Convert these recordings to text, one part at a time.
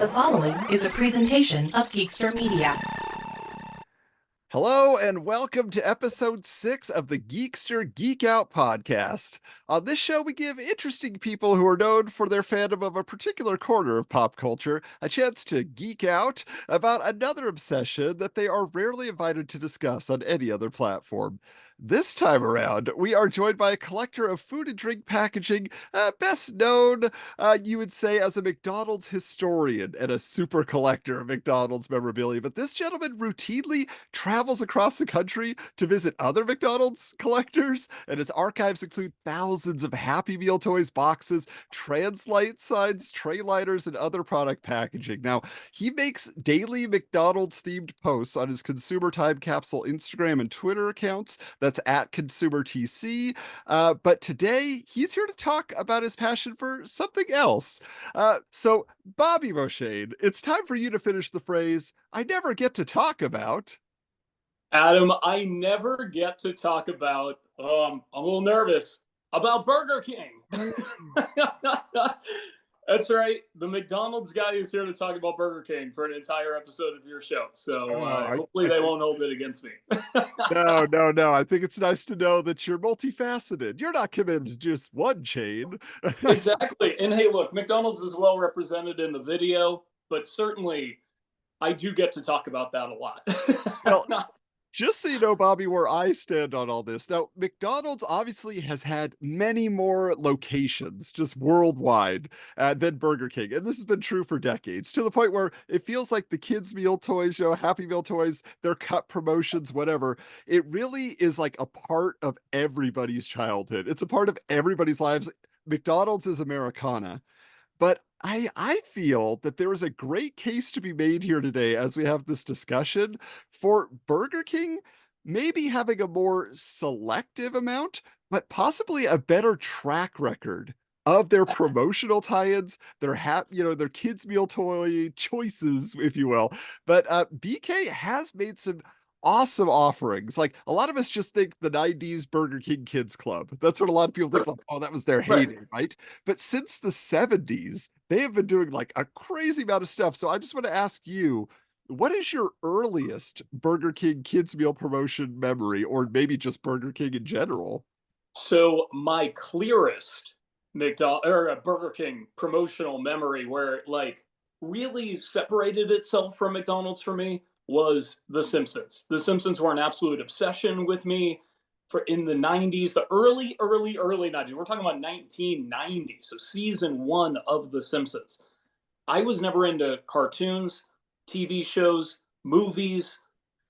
The following is a presentation of Geekster Media. Hello and welcome to episode 6 of the Geekster Geek Out podcast. On this show, we give interesting people who are known for their fandom of a particular corner of pop culture a chance to geek out about another obsession that they are rarely invited to discuss on any other platform. This time around, we are joined by a collector of food and drink packaging, best known, you would say, as a McDonald's historian and a super collector of McDonald's memorabilia. But this gentleman routinely travels across the country to visit other McDonald's collectors, and his archives include thousands of Happy Meal toys boxes, translite signs, tray liners, and other product packaging. Now, he makes daily McDonald's themed posts on his Consumer Time Capsule Instagram and Twitter accounts. That's at Consumer TC. But today, he's here to talk about his passion for something else. So, Bobby Beauchesne, it's time for you to finish the phrase, I never get to talk about. Adam, I never get to talk about, I'm a little nervous, about Burger King. That's right. The McDonald's guy is here to talk about Burger King for an entire episode of your show. So hopefully they won't hold it against me. No. I think it's nice to know that you're multifaceted. You're not committed to just one chain. Exactly. And hey, look, McDonald's is well represented in the video, but certainly I do get to talk about that a lot. Well, just so you know, Bobby, where I stand on all this. Now, McDonald's obviously has had many more locations just worldwide than Burger King. And this has been true for decades, to the point where it feels like the kids' meal toys, Happy Meal toys, their cut promotions, whatever. It really is like a part of everybody's childhood. It's a part of everybody's lives. McDonald's is Americana. But I feel that there is a great case to be made here today as we have this discussion for Burger King maybe having a more selective amount, but possibly a better track record of their promotional tie-ins, their kids' meal toy choices, if you will. But BK has made some awesome offerings. Like, a lot of us just think the 90s Burger King Kids Club. That's what a lot of people think, like, oh, that was their heyday, right? But since the 70s, they have been doing like a crazy amount of stuff. So I just want to ask you, what is your earliest Burger King Kids Meal promotion memory, or maybe just Burger King in general? So my clearest Burger King promotional memory where it like really separated itself from McDonald's for me was The Simpsons. The Simpsons were an absolute obsession with me for in the 90s, the early 90s. We're talking about 1990, so season 1 of The Simpsons. I was never into cartoons, TV shows, movies,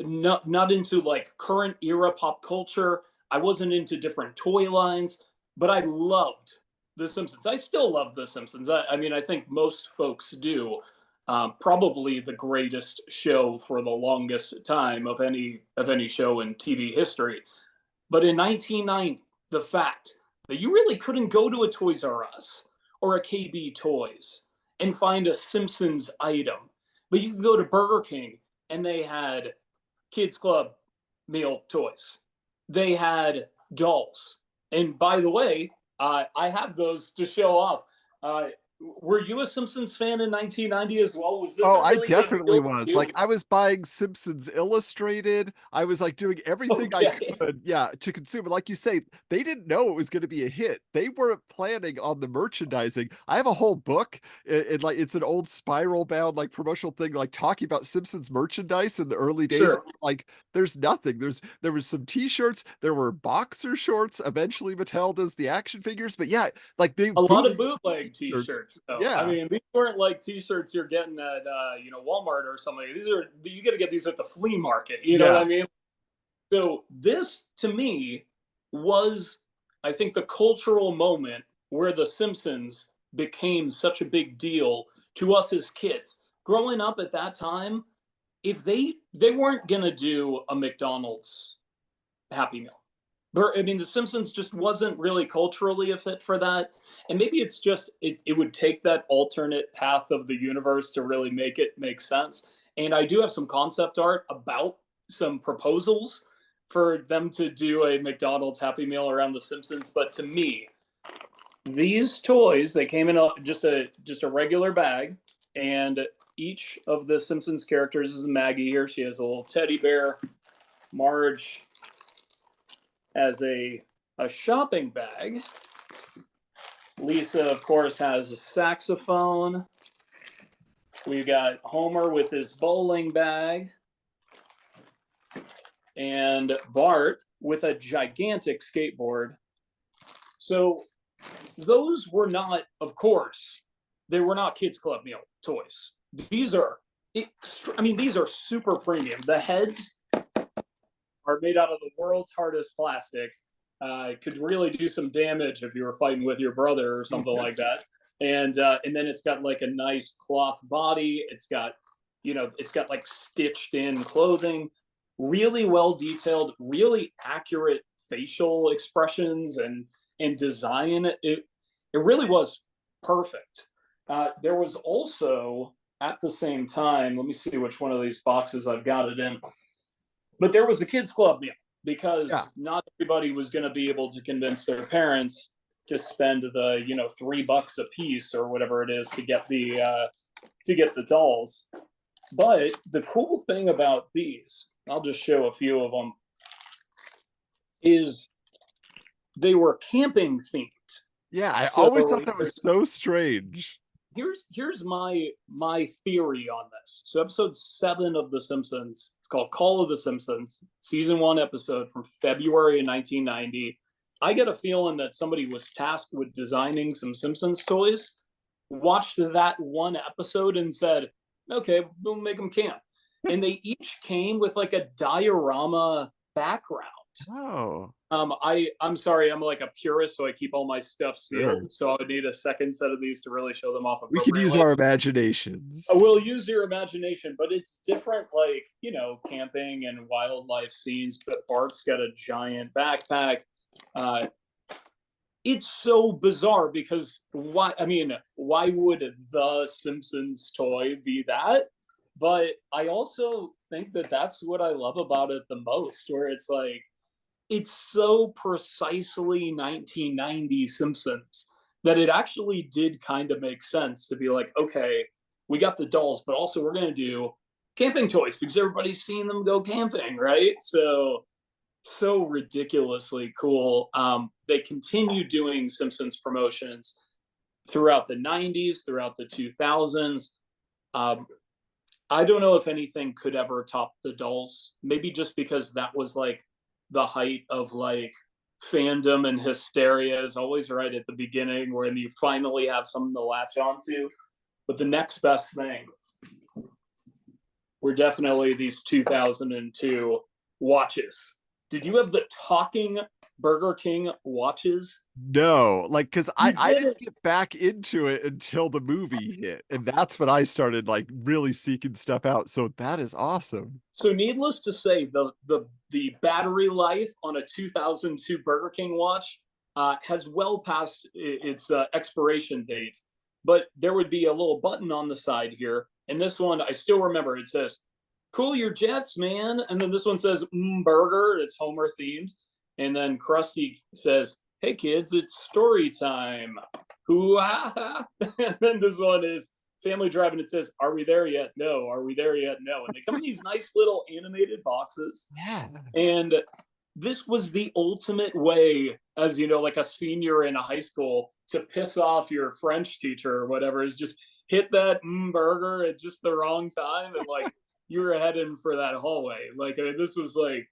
not into like current era pop culture. I wasn't into different toy lines, but I loved The Simpsons. I still love The Simpsons. I mean, I think most folks do. Probably the greatest show for the longest time of any show in TV history. But in 1990, the fact that you really couldn't go to a Toys R Us or a KB Toys and find a Simpsons item, but you could go to Burger King and they had Kids Club meal toys. They had dolls. And by the way, I have those to show off. Were you a Simpsons fan in 1990 as well? Was this Oh, a I really big definitely deal for was. you? Like, I was buying Simpsons Illustrated. I was like doing everything I Okay. could, yeah, to consume it. Like you say, they didn't know it was going to be a hit. They weren't planning on the merchandising. I have a whole book, and like it's an old spiral bound like promotional thing, like talking about Simpsons merchandise in the early days. Sure. Like, there's nothing. There was some T-shirts. There were boxer shorts. Eventually, Mattel does the action figures. But yeah, like they A lot boot of bootleg T-shirts. T-shirts, though. I Yeah. mean, these weren't like T-shirts you're getting at, Walmart or something. These are you got to get these at the flea market. You know what Yeah. I mean? So this, to me, was, I think, the cultural moment where The Simpsons became such a big deal to us as kids. Growing up at that time, if they weren't gonna do a McDonald's Happy Meal. I mean, The Simpsons just wasn't really culturally a fit for that. And maybe it's just, it would take that alternate path of the universe to really make it make sense. And I do have some concept art about some proposals for them to do a McDonald's Happy Meal around The Simpsons. But to me, these toys, they came in just a regular bag, and each of the Simpsons characters. This is Maggie here. She has a little teddy bear. Marge has a shopping bag. Lisa, of course, has a saxophone. We've got Homer with his bowling bag. And Bart with a gigantic skateboard. So those were not, of course, they were not Kids Club meal toys. These are, these are super premium. The heads are made out of the world's hardest plastic. Could really do some damage if you were fighting with your brother or something like that. And then it's got like a nice cloth body. It's got like stitched in clothing. Really well detailed, really accurate facial expressions and design. It really was perfect. There was also, at the same time, let me see which one of these boxes I've got it in, but there was the Kids Club meal, because not everybody was going to be able to convince their parents to spend the $3 a piece or whatever it is to get the dolls. But the cool thing about these, I'll just show a few of them, is they were camping themed. Yeah, I always thought that was so strange. Here's my theory on this. So episode 7 of The Simpsons, it's called Call of the Simpsons, season 1 episode from February of 1990. I get a feeling that somebody was tasked with designing some Simpsons toys, watched that one episode and said, okay, we'll make them camp. And they each came with like a diorama background. Oh. I'm sorry, I'm like a purist, so I keep all my stuff sealed. Sure. So I would need a second set of these to really show them off We appropriately. could use our imaginations. We'll use your imagination, but it's different, like, camping and wildlife scenes. But Bart's got a giant backpack. It's so bizarre because why would the Simpsons toy be that? But I also think that that's what I love about it the most, where it's like, it's so precisely 1990 Simpsons that it actually did kind of make sense to be like, okay, we got the dolls, but also we're going to do camping toys because everybody's seen them go camping, right? So ridiculously cool. They continued doing Simpsons promotions throughout the 90s, throughout the 2000s. I don't know if anything could ever top the dolls, maybe just because that was like the height of like fandom and hysteria is always right at the beginning when you finally have something to latch onto. But the next best thing were definitely these 2002 watches. Did you have the talking Burger King watches? No, like, because I didn't get back into it until the movie hit, and that's when I started like really seeking stuff out. So that is awesome. So needless to say, the battery life on a 2002 Burger King watch has well past its expiration date. But there would be a little button on the side here, and this one I still remember. It says, "Cool your jets, man," and then this one says "burger." It's Homer themed, and then Krusty says, "Hey kids, it's story time." Hoo-ha-ha. And then this one is Family Drive, and it says, "Are we there yet? No. Are we there yet? No." And they come in these nice little animated boxes. Yeah. And this was the ultimate way, as like a senior in a high school, to piss off your French teacher or whatever, is just hit that burger at just the wrong time, and like you were heading for that hallway. Like, this was like,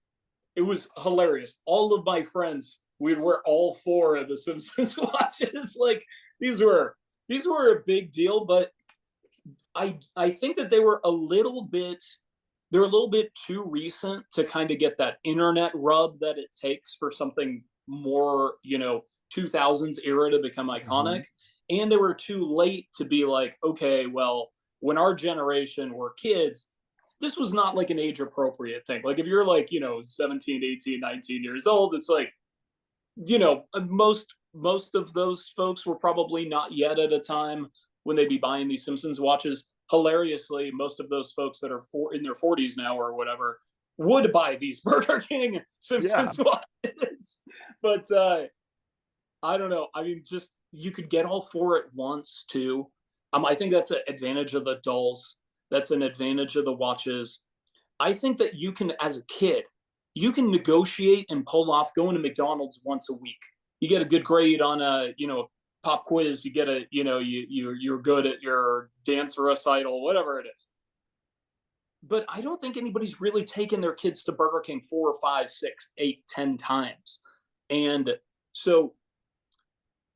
it was hilarious. All of my friends, we'd wear all 4 of the Simpsons watches. Like, these were a big deal, but I think that they were a little bit too recent to kind of get that internet rub that it takes for something more 2000s era to become iconic. And they were too late to be like, okay, well, when our generation were kids, this was not like an age appropriate thing. Like if you're like 17, 18, 19 years old, it's like most of those folks were probably not yet at a time when they'd be buying these Simpsons watches. Hilariously, most of those folks that are in their 40s now or whatever would buy these Burger King Simpsons watches. But I don't know. I mean, just you could get all 4 at once too. I think that's an advantage of the dolls. That's an advantage of the watches. I think that you can, as a kid, you can negotiate and pull off going to McDonald's once a week. You get a good grade on a, pop quiz. You get a, you're good at your dance recital, whatever it is. But I don't think anybody's really taken their kids to Burger King 4 or 5, 6, 8, 10 times. And so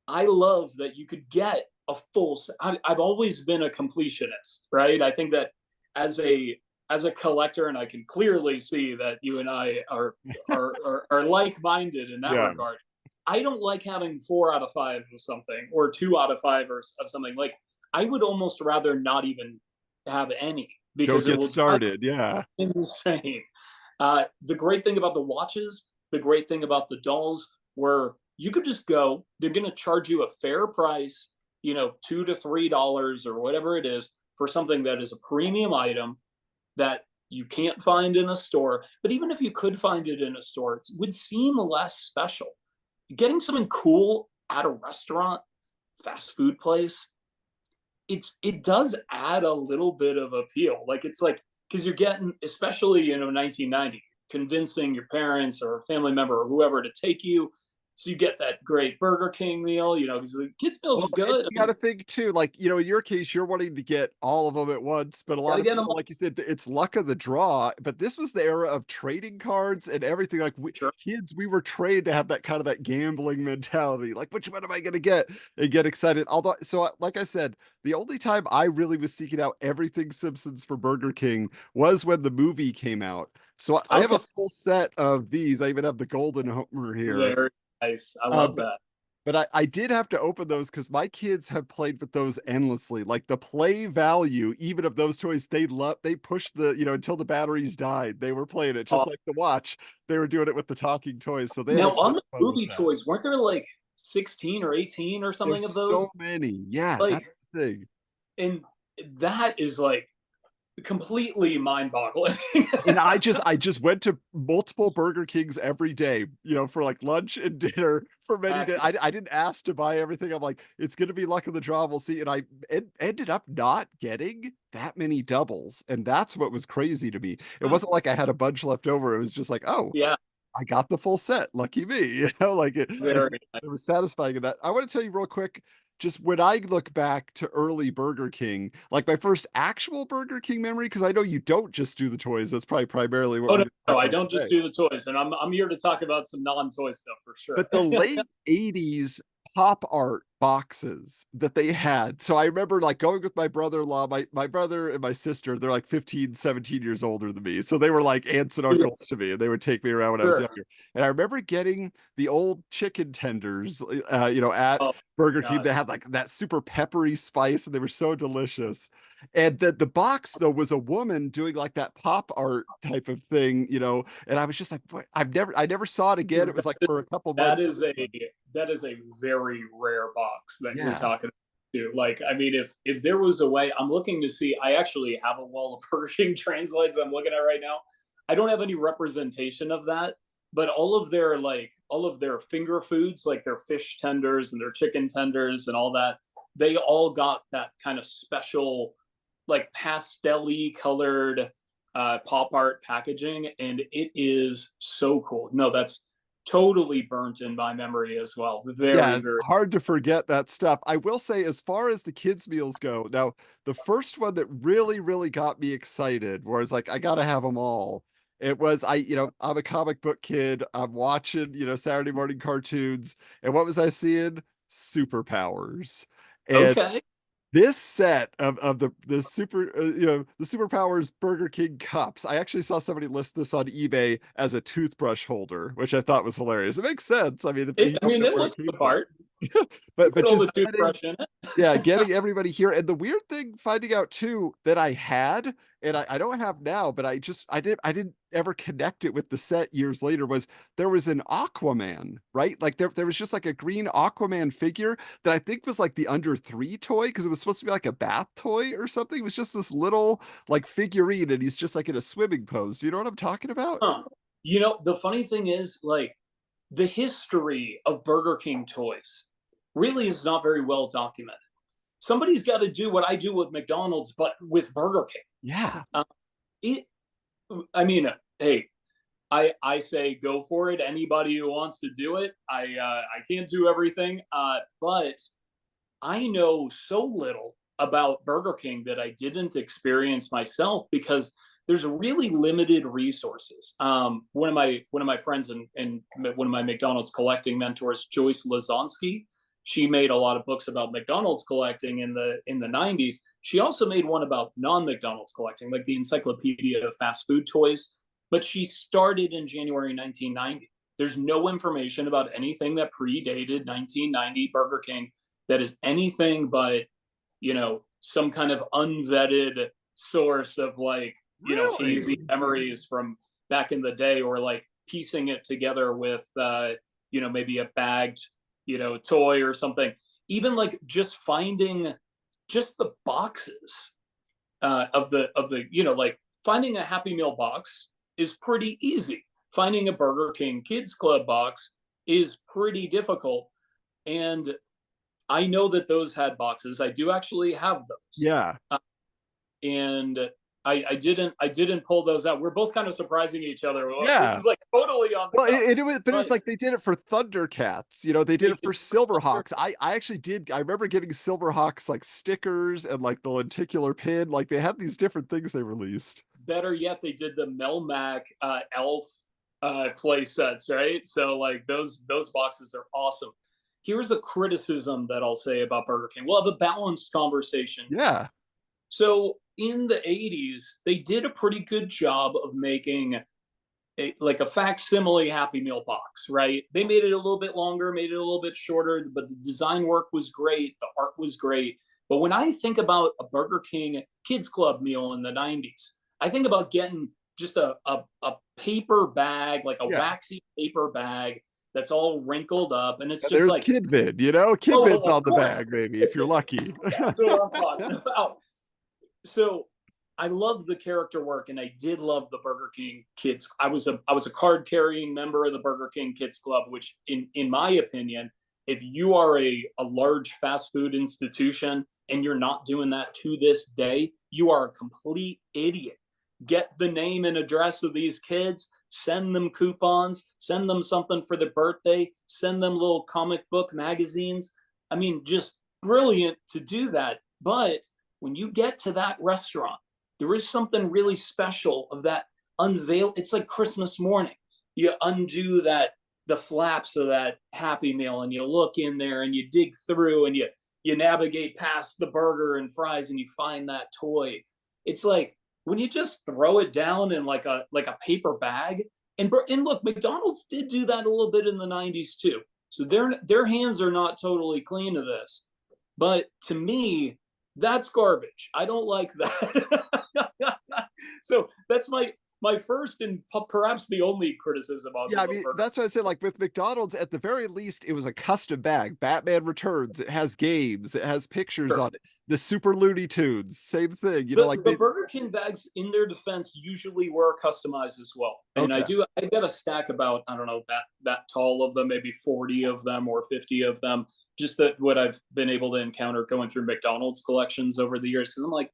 I love that you could get a full. I've always been a completionist, right? I think that as a collector, and I can clearly see that you and I are like-minded in that Yeah. regard. I don't like having 4 out of 5 of something or 2 out of 5 of something. Like, I would almost rather not even have any, because Don't it get will started. Yeah. insane. The great thing about the watches, the great thing about the dolls, were you could just go. They're going to charge you a fair price, $2 to $3 or whatever it is, for something that is a premium item that you can't find in a store. But even if you could find it in a store, it would seem less special. Getting something cool at a restaurant, fast food place, it does add a little bit of appeal. Like, it's like, because you're getting, especially 1990, convincing your parents or a family member or whoever to take you. So you get that great Burger King meal, because the kids' meals Well, are good. you got to think too, like, in your case, you're wanting to get all of them at once, but a lot of get 'em people, all. like you said, it's luck of the draw. But this was the era of trading cards and everything. Like, Sure. kids, we were trained to have that kind of that gambling mentality. Like, which one am I going to get? And get excited. Although, so like I said, the only time I really was seeking out everything Simpsons for Burger King was when the movie came out. So I have Okay. a full set of these. I even have the golden Homer here. Very nice. I love But that. but I did have to open those because my kids have played with those endlessly. Like, the play value, even of those toys, they pushed until the batteries died. They were playing it just Oh, like the watch. They were doing it with the talking toys. So they had a now, ton on of the fun with movie that. toys, weren't there like 16 or 18 or something of There's those? so many. Yeah, Like, that's the thing. and that is like completely mind-boggling. And I just went to multiple Burger Kings every day, for like lunch and dinner for many days. I didn't ask to buy everything. I'm like, it's gonna be luck of the draw. We'll see. And I ended up not getting that many doubles, and that's what was crazy to me. It wasn't like I had a bunch left over. It was just like, oh, Yeah, I got the full set. Lucky me. Like very nice. it was satisfying in that. I want to tell you real quick, just when I look back to early Burger King, like my first actual Burger King memory, because I know you don't just do the toys. That's probably primarily what Oh, we're no, going to no, talk I about don't just today. do the toys, and I'm here to talk about some non-toy stuff for sure. But the late 80s pop art boxes that they had. So I remember like going with my brother-in-law, my brother and my sister, they're like 15, 17 years older than me. So they were like aunts and Yeah, uncles to me, and they would take me around when I was sure. younger. And I remember getting the old chicken tenders, at Oh Burger King. God. They had like that super peppery spice, and they were so delicious. And the box though was a woman doing like that pop art type of thing, and I was just like, what? I never saw it again. It was like for a couple That months. is a that is a very rare box that you're Yeah. talking to. Like, I mean, if there was a way, I'm looking to see. I actually have a wall of Pershing translates I'm looking at right now. I don't have any representation of that, but all of their finger foods, like their fish tenders and their chicken tenders and all that, they all got that kind of special, like pastel-y colored pop art packaging, and it is so cool. No, that's totally burnt in my memory as well. Yeah, Very, it's very. hard to forget that stuff. I will say, as far as the kids' meals go, now the first one that really, really got me excited, where it's like, I gotta have them all. It was I'm a comic book kid. I'm watching, Saturday morning cartoons, and what was I seeing? Superpowers. And Okay. this set of the superpowers Burger King cups. I actually saw somebody list this on eBay as a toothbrush holder, which I thought was hilarious. It makes sense. I mean, if you I don't mean, know it where it looks came the from. part. You But put all just the toothbrush in it. yeah, getting everybody here. And the weird thing finding out too that I had, and I don't have now, but I didn't ever connect it with the set years later, was there was an Aquaman, right? Like there was just like a green Aquaman figure that I think was like the under 3 toy, because it was supposed to be like a bath toy or something. It was just this little like figurine, and he's just like in a swimming pose. Do you know what I'm talking about? Huh. The funny thing is, like, the history of Burger King toys really is not very well documented. somebody's got to do what I do with McDonald's, but with Burger King. Yeah. It, I mean, hey, I say go for it. Anybody who wants to do it, I can't do everything, but I know so little about Burger King that I didn't experience myself because there's really limited resources. One of my friends and one of my McDonald's collecting mentors, Joyce Lazonsky, she made a lot of books about McDonald's collecting in the 90s. She also made one about non-McDonald's collecting, like the Encyclopedia of Fast Food Toys. But she started in January 1990. There's no information about anything that predated 1990 Burger King that is anything but, some kind of unvetted source of like, Really? hazy memories from back in the day, or like piecing it together with, maybe a bagged, toy or something. Even like just finding just the boxes of the, like finding a Happy Meal box is pretty easy. Finding a Burger King Kids Club box is pretty difficult. And I know that those had boxes. I do actually have those. Yeah. And I didn't pull those out. We're both kind of surprising each other. Yeah. This is like totally on the Well, cuff. but it was like they did it for Thundercats. They did it for Silverhawks. I actually did. I remember getting Silverhawks like stickers and like the lenticular pin. Like they had these different things they released. Better yet, they did the Melmac Elf play sets, right? So like those boxes are awesome. Here's a criticism that I'll say about Burger King. We'll have a balanced conversation. Yeah. So in the 80s, they did a pretty good job of making a facsimile Happy Meal box, right? They made it a little bit longer, made it a little bit shorter, but the design work was great, the art was great. But when I think about a Burger King Kids Club meal in the 90s, I think about getting just a paper bag, like a waxy paper bag that's all wrinkled up, and it's just there's like Kidvid, Kidvid's on the bag, maybe if you're lucky. That's what I'm talking about. So I love the character work, and I did love the Burger King Kids. I was a card carrying member of the Burger King Kids Club, which in my opinion, if you are a large fast food institution and you're not doing that to this day, you are a complete idiot. Get the name and address of these kids, send them coupons, send them something for their birthday, send them little comic book magazines. I mean, just brilliant to do that. But when you get to that restaurant, there is something really special of that unveil. It's like Christmas morning. You undo the flaps of that Happy Meal, and you look in there and you dig through and you navigate past the burger and fries and you find that toy. It's like when you just throw it down in like a paper bag. And look, McDonald's did do that a little bit in the 90s too. So their hands are not totally clean to this. But to me, that's garbage. I don't like that. So that's my first and perhaps the only criticism of I mean, that's what I said. Like with McDonald's, at the very least, it was a custom bag. Batman Returns. It has games. It has pictures on it. The Super Looney Tunes, same thing. The Burger King bags, in their defense, usually were customized as well. And I've got a stack about, I don't know, that tall of them, maybe 40 of them or 50 of them. Just that what I've been able to encounter going through McDonald's collections over the years. Because I'm like,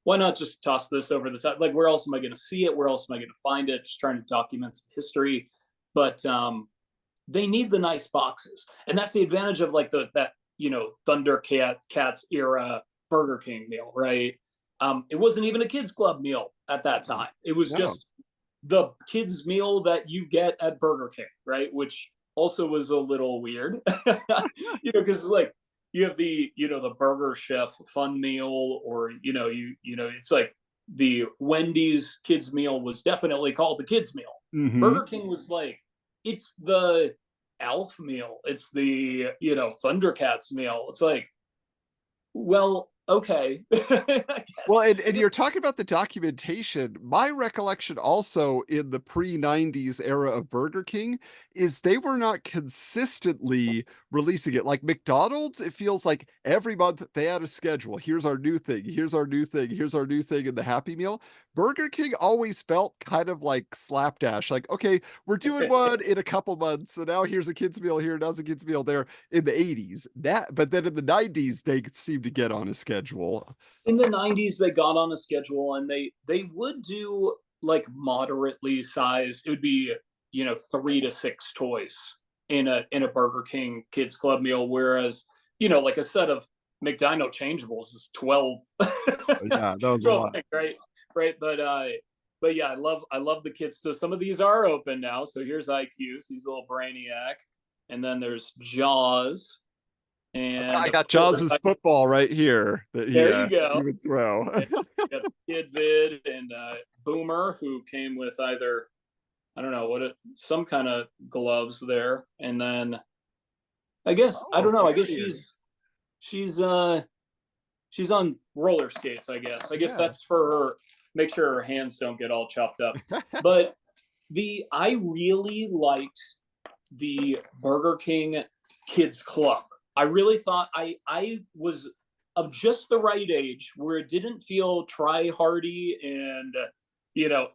why not just toss this over the top? Like, where else am I going to see it? Where else am I going to find it? Just trying to document some history. But they need the nice boxes. And that's the advantage of like that Thundercats era Burger King meal, right? It wasn't even a kids club meal at that time. It was just the kids meal that you get at Burger King, right? Which also was a little weird, because like you have the Burger Chef fun meal, or it's like the Wendy's kids meal was definitely called the kids meal. Mm-hmm. Burger King was like, it's the Alf meal, it's the Thundercats meal. It's like, well, Okay. I Well, guess. and you're talking about the documentation. My recollection also in the pre-90s era of Burger King is they were not consistently releasing it. Like McDonald's, it feels like every month they had a schedule. Here's our new thing. Here's our new thing. Here's our new thing in the Happy Meal. Burger King always felt kind of like slapdash. Like, okay, we're doing one in a couple months. So now here's a kid's meal here. Now's a kid's meal there in the 80s. But then in the 90s, they seemed to get on a schedule. In the 90s they got on a schedule, and they would do like moderately sized, it would be, 3 to 6 toys in a Burger King Kids Club meal, whereas, like a set of McDonald changeables is 12. Yeah, that was a 12 lot. things, right, but yeah, I love the kids. So some of these are open now. So here's IQ's, he's a little brainiac, and then there's Jaws, and I of got course Jaws' football right here that there you he go. would throw. And you got Kid Vid and Boomer, who came with either, I don't know some kind of gloves there, and then I guess I Oh, don't know. I guess very. she's she's on roller skates. I guess Yeah. that's for her. Make sure her hands don't get all chopped up. But I really liked the Burger King Kids Club. I really thought I was of just the right age where it didn't feel try hardy and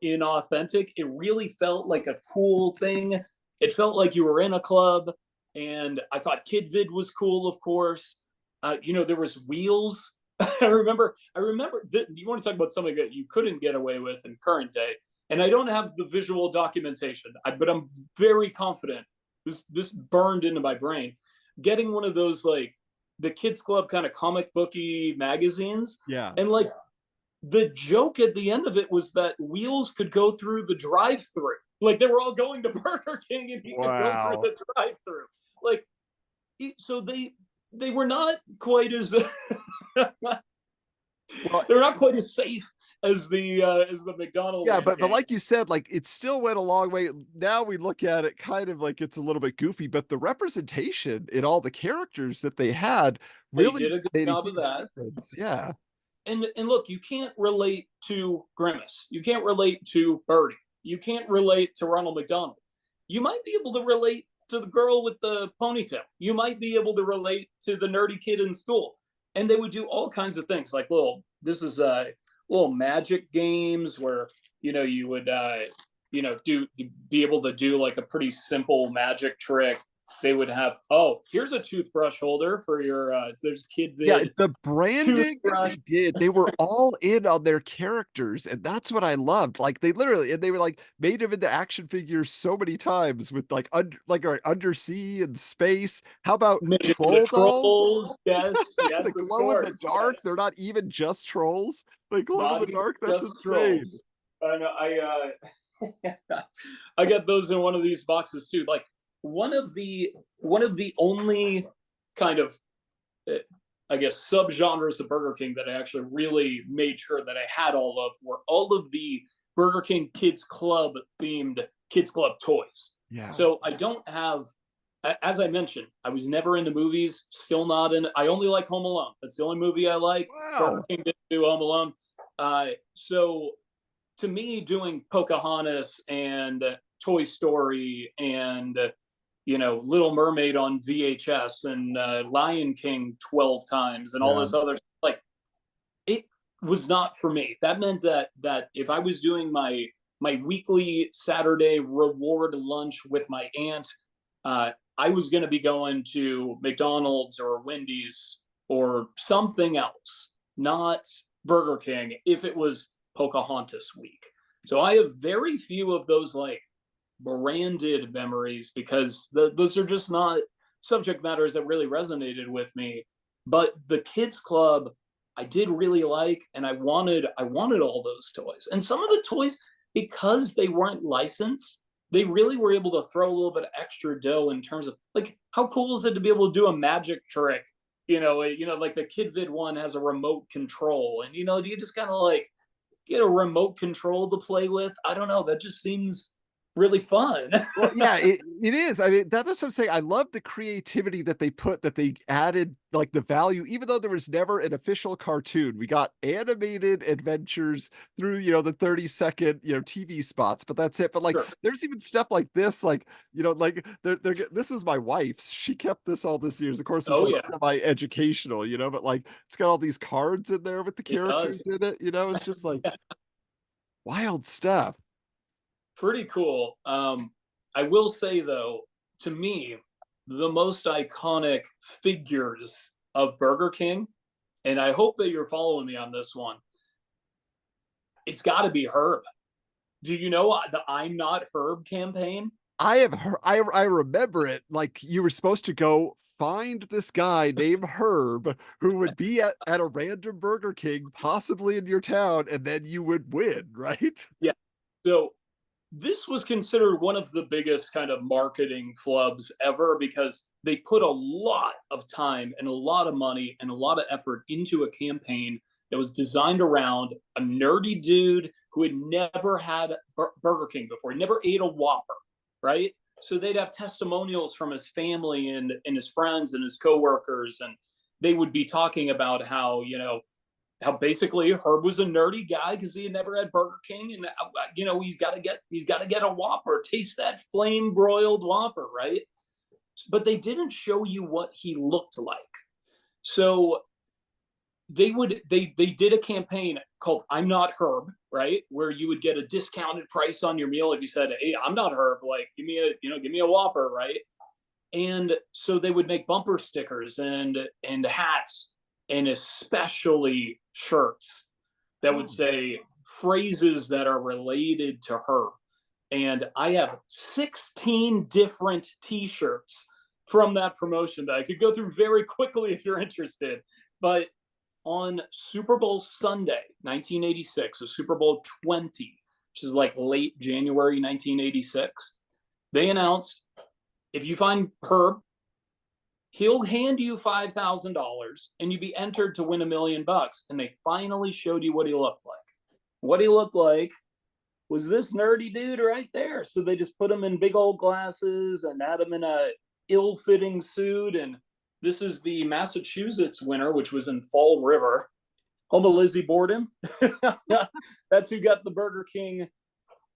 inauthentic. It really felt like a cool thing. It felt like you were in a club, and I thought Kid Vid was cool, of course. There was Wheels. I remember. You want to talk about something that you couldn't get away with in current day, and I don't have the visual documentation, but I'm very confident this burned into my brain. Getting one of those, like, the Kids Club kind of comic booky magazines, Yeah. and like the joke at the end of it was that Wheels could go through the drive-through. Like they were all going to Burger King, and he could go through Wow. the drive-through. Like, so they were not quite as Well, they're not quite as safe as the McDonald yeah, land but game. like you said, like it still went a long way. Now we look at it kind of like it's a little bit goofy, but the representation in all the characters that they had They really did a good made a job of huge that. difference. Yeah. And look, you can't relate to Grimace. You can't relate to Birdie. You can't relate to Ronald McDonald. You might be able to relate to the girl with the ponytail. You might be able to relate to the nerdy kid in school. And they would do all kinds of things, like little magic games where you would do be able to do like a pretty simple magic trick. They would have, oh, here's a toothbrush holder for your there's Kid Yeah, Vid the branding that toothbrush. they did, they were all in on their characters, and that's what I loved. Like they literally, and they were like made them into action figures so many times with like undersea and space. How about Made it into troll dolls? trolls. Yes, The yes, of glow in the course, dark. yes. They're not even just trolls. They glow in Not the even dark. That's just insane. trolls. I know. I got those in one of these boxes too. Like one of the only kind of uh, I guess subgenres of Burger King that I actually really made sure that I had all of were all of the Burger King Kids Club themed Kids Club toys. Yeah. So I don't have, as I mentioned, I was never into movies. Still not in. I only like Home Alone. That's the only movie I like. Burger Wow. King didn't do Home Alone. So to me, doing Pocahontas and Toy Story and Little Mermaid on VHS and Lion King 12 times and all Yeah. this other, like, it was not for me. That meant that if I was doing my weekly Saturday reward lunch with my aunt, I was going to be going to McDonald's or Wendy's or something else, not Burger King, if it was Pocahontas week. So I have very few of those like branded memories because those are just not subject matters that really resonated with me. But the Kids Club, I did really like, and I wanted all those toys. And some of the toys, because they weren't licensed, they really were able to throw a little bit of extra dough in terms of, like, how cool is it to be able to do a magic trick? Like the Kid Vid one has a remote control, and do you just kind of like get a remote control to play with? I don't know. That just seems really fun. Well, yeah, it is. I mean, that's what I'm saying. I love the creativity that they added, like the value, even though there was never an official cartoon. We got animated adventures through, the 30-second, TV spots, but that's it. But like, Sure. there's even stuff like this, like, like this was my wife's. She kept this all this years. Of course, it's Oh like yeah, semi-educational, but like it's got all these cards in there with the it does. characters in it. It's just like wild stuff. Pretty cool. I will say though, to me, the most iconic figures of Burger King, and I hope that you're following me on this one. It's got to be Herb. Do you know the "I'm Not Herb" campaign? I have heard, I remember it. Like you were supposed to go find this guy named Herb who would be at a random Burger King, possibly in your town, and then you would win, right? Yeah. So this was considered one of the biggest kind of marketing flubs ever because they put a lot of time and a lot of money and a lot of effort into a campaign that was designed around a nerdy dude who had never had Burger King before. He never ate a Whopper, right? So they'd have testimonials from his family and his friends and his coworkers, and they would be talking about how basically Herb was a nerdy guy because he had never had Burger King, and he's got to get a Whopper, taste that flame broiled Whopper, right? But they didn't show you what he looked like. So they did a campaign called "I'm Not Herb," right, where you would get a discounted price on your meal if you said, "Hey, I'm not Herb, like give me a Whopper," right? And so they would make bumper stickers and hats and especially shirts that would say phrases that are related to Herb. And I have 16 different t-shirts from that promotion that I could go through very quickly if you're interested. But on Super Bowl Sunday, 1986, so Super Bowl 20, which is like late January 1986, they announced if you find Herb, he'll hand you $5,000 and you'd be entered to win $1 million. And they finally showed you what he looked like. What he looked like was this nerdy dude right there. So they just put him in big old glasses and had him in a ill-fitting suit. And this is the Massachusetts winner, which was in Fall River, home of Lizzie Borden. That's who got the Burger King.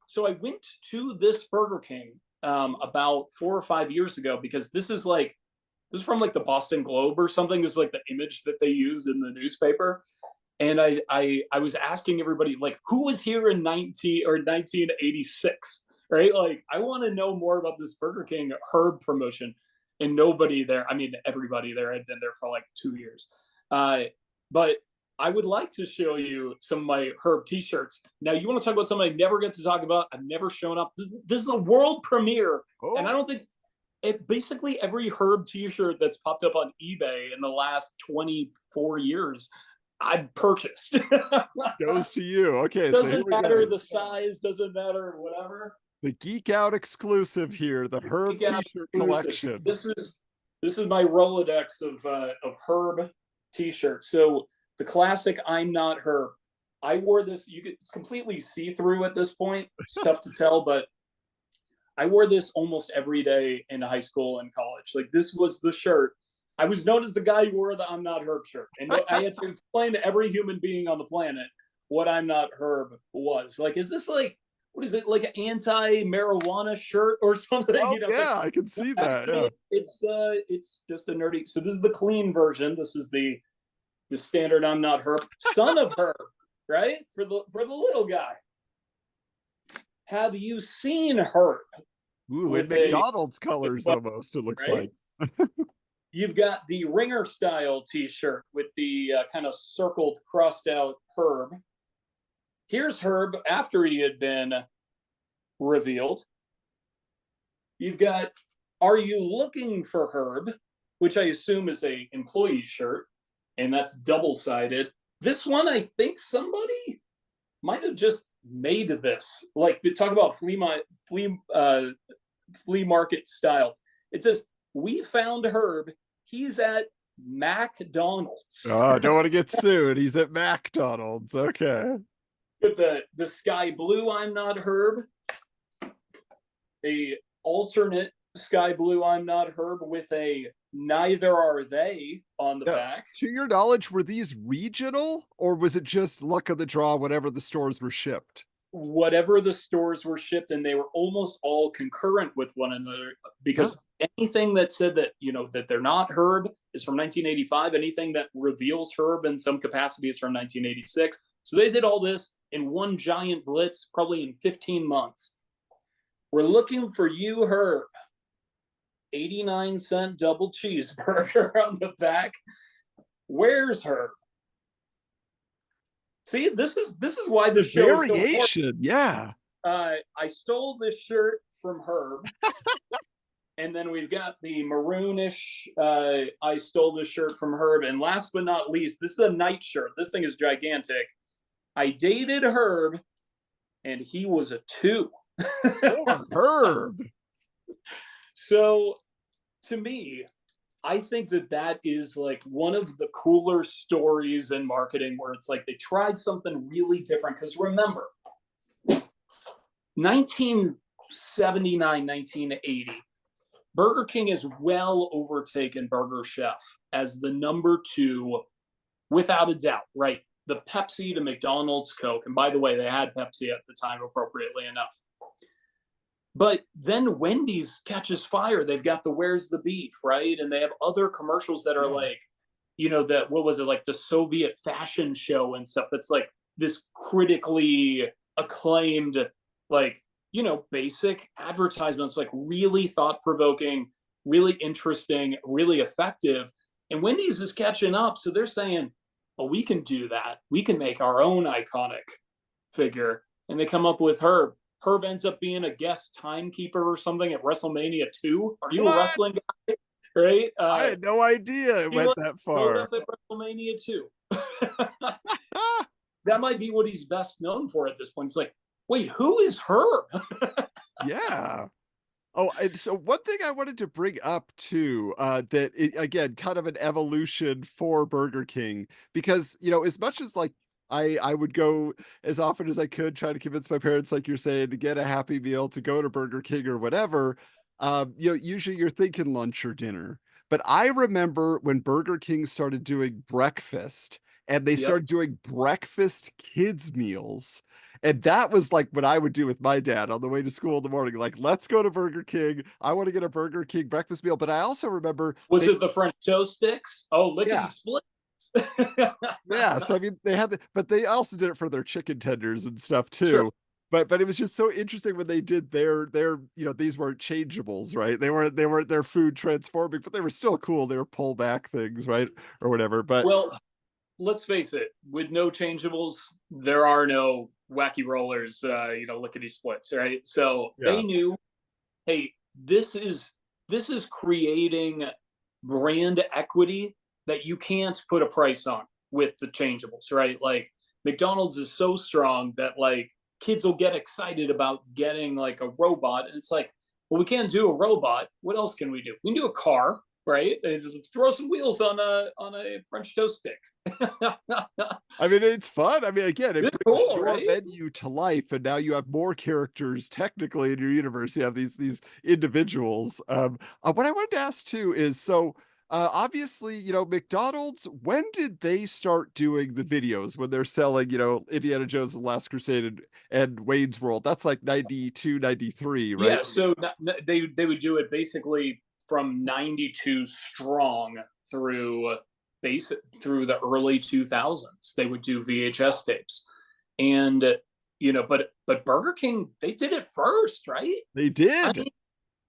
So I went to this Burger King about 4 or 5 years ago because this is from like the Boston Globe or something. This is like the image that they use in the newspaper. And I was asking everybody, like, who was here in 1986, right? Like, I want to know more about this Burger King Herb promotion. And nobody there, I mean, everybody there had been there for like 2 years. But I would like to show you some of my Herb t-shirts. Now, you want to talk about something I never get to talk about? I've never shown up. This is a world premiere. Oh. And I don't think basically every Herb t-shirt that's popped up on eBay in the last 24 years, I've purchased. Goes to you. Okay. Doesn't matter the size, doesn't matter whatever. The Geek Out exclusive here, the Herb t-shirt collection. This is my Rolodex of Herb t-shirts. So the classic "I'm Not Herb." I wore this. It's completely see-through at this point. It's tough to tell, but I wore this almost every day in high school and college. Like, this was the shirt. I was known as the guy who wore the "I'm Not Herb" shirt. And I had to explain to every human being on the planet what "I'm Not Herb" was. Like, is this like, what is it, like an anti-marijuana shirt or something? Oh, yeah, I can see that. Yeah. It's just a nerdy. So this is the clean version. This is the standard "I'm Not Herb." Son of Herb, right? For the little guy. Have you seen Herb? Ooh, in McDonald's colors almost, it looks right? like. You've got the ringer style t-shirt with the kind of circled, crossed out Herb. Here's Herb after he had been revealed. You've got "Are You Looking for Herb?" which I assume is a employee shirt, and that's double-sided. This one, I think somebody might have just made this. Like, talk about flea market style. It says, "We found Herb. He's at McDonald's." Oh, I don't want to get sued. He's at McDonald's. Okay. With the sky blue "I'm Not Herb." a alternate sky blue I'm not Herb with a neither are they on the Now, back. to your knowledge, were these regional or was it just luck of the draw, whatever the stores were shipped? Whatever the stores were shipped, and they were almost all concurrent with one another, because anything that said that, you know, that they're not Herb is from 1985. Anything that reveals Herb in some capacity is from 1986. So they did all this in one giant blitz, probably in 15 months. We're looking for you, Herb. 89-cent double cheeseburger on the back. Where's Herb? See, this is why the show is so important. Variation, yeah. I stole this shirt from Herb. And then we've got the maroonish, I stole this shirt from Herb. And last but not least, this is a night shirt. This thing is gigantic. I dated Herb, and he was a 2. Poor Herb. So, to me, I think that is like one of the cooler stories in marketing, where it's like they tried something really different. Because remember, 1979, 1980, Burger King has well overtaken Burger Chef as the number 2, without a doubt, right? The Pepsi to McDonald's, Coke. And by the way, they had Pepsi at the time, appropriately enough. But then Wendy's catches fire. They've got the Where's the Beef, right? And they have other commercials that are like, you know, that, what was it, like the Soviet fashion show and stuff that's like this critically acclaimed, like, you know, basic advertisements, like really thought-provoking, really interesting, really effective. And Wendy's is catching up. So they're saying, well, we can do that. We can make our own iconic figure. And they come up with Herb. Herb ends up being a guest timekeeper or something at WrestleMania 2. Are you a wrestling guy? Right? I had no idea it went that far. Up at WrestleMania 2. That might be what he's best known for at this point. It's like, wait, who is Herb? Yeah. Oh, and so one thing I wanted to bring up too, that again, kind of an evolution for Burger King, because, you know, as much as like I would go as often as I could, try to convince my parents, like you're saying, to get a Happy Meal, to go to Burger King or whatever. You know, usually you're thinking lunch or dinner. But I remember when Burger King started doing breakfast, and they started doing breakfast kids meals. And that was like what I would do with my dad on the way to school in the morning. Like, let's go to Burger King. I want to get a Burger King breakfast meal. But I also remember, was it the French toast sticks? Oh, lickety split. Yeah, so I mean, they had but they also did it for their chicken tenders and stuff too. Sure. But it was just so interesting when they did their you know, these weren't changeables, right? They weren't their food transforming, but they were still cool. They were pull back things, right, or whatever. But well, let's face it, with no changeables, there are no wacky rollers, you know, lickety splits, right? So they knew, hey, this is creating brand equity that you can't put a price on with the changeables, right? Like McDonald's is so strong that like kids will get excited about getting like a robot, and it's like, well, we can't do a robot. What else can we do? We can do a car, right? Throw some wheels on a French toast stick. I mean, it's fun. I mean, again, it It's brings cool, your right? menu to life, and now you have more characters technically in your universe. You have these individuals. What I wanted to ask too is, so obviously, you know, McDonald's, when did they start doing the videos when they're selling, you know, Indiana Jones and the Last Crusade and Wayne's World? That's like 92, 93, right? Yeah, so they would do it basically from 92 strong through through the early 2000s. They would do VHS tapes. And you know, but Burger King, they did it first, right? They did. I mean,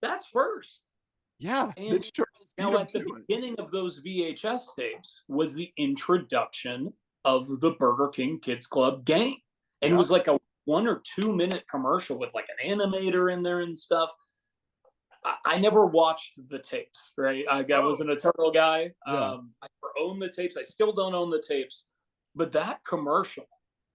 that's first. Yeah, And Ninja Turtles beat now them at the to it. beginning of those VHS tapes was the introduction of the Burger King Kids Club gang. And it was like a 1 or 2 minute commercial with like an animator in there and stuff. I never watched the tapes, right? I wasn't a turtle guy. I never owned the tapes. I still don't own the tapes. But that commercial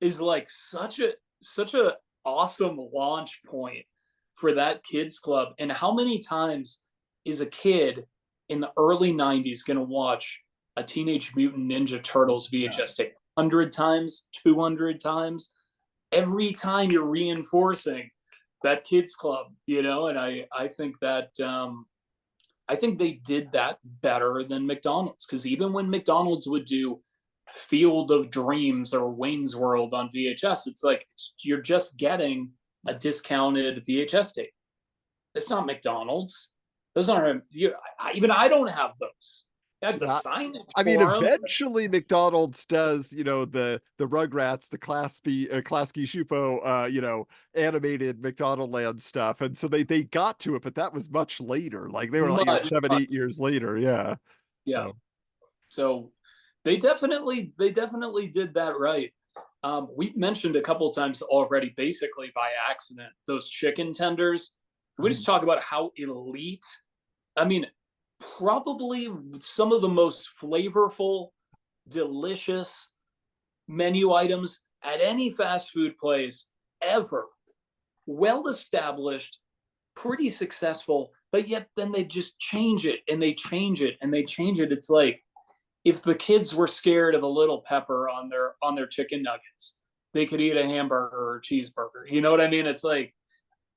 is like such a awesome launch point for that kids club. And how many times is a kid in the early 90s going to watch a Teenage Mutant Ninja Turtles VHS tape? 100 times, 200 times. Every time you're reinforcing that kids club, you know, and I think that I think they did that better than McDonald's, because even when McDonald's would do Field of Dreams or Wayne's World on VHS, it's like you're just getting a discounted VHS tape. It's not McDonald's. Those aren't even I don't have those. I have the Yeah. signage I mean, for them. eventually McDonald's does, you know, the Rugrats, the Klasky Shupo, you know, animated McDonald Land stuff, and so they got to it, but that was much later. Like they were like, you know, Much, 7, much, 8 years later. Yeah. yeah. So So they definitely did that right. We've mentioned a couple of times already, basically by accident, those chicken tenders. Can we just talk about how elite? I mean, probably some of the most flavorful, delicious menu items at any fast food place ever. Well established, pretty successful, but yet then they just change it and they change it and they change it. It's like if the kids were scared of a little pepper on their chicken nuggets, they could eat a hamburger or a cheeseburger. You know what I mean? It's like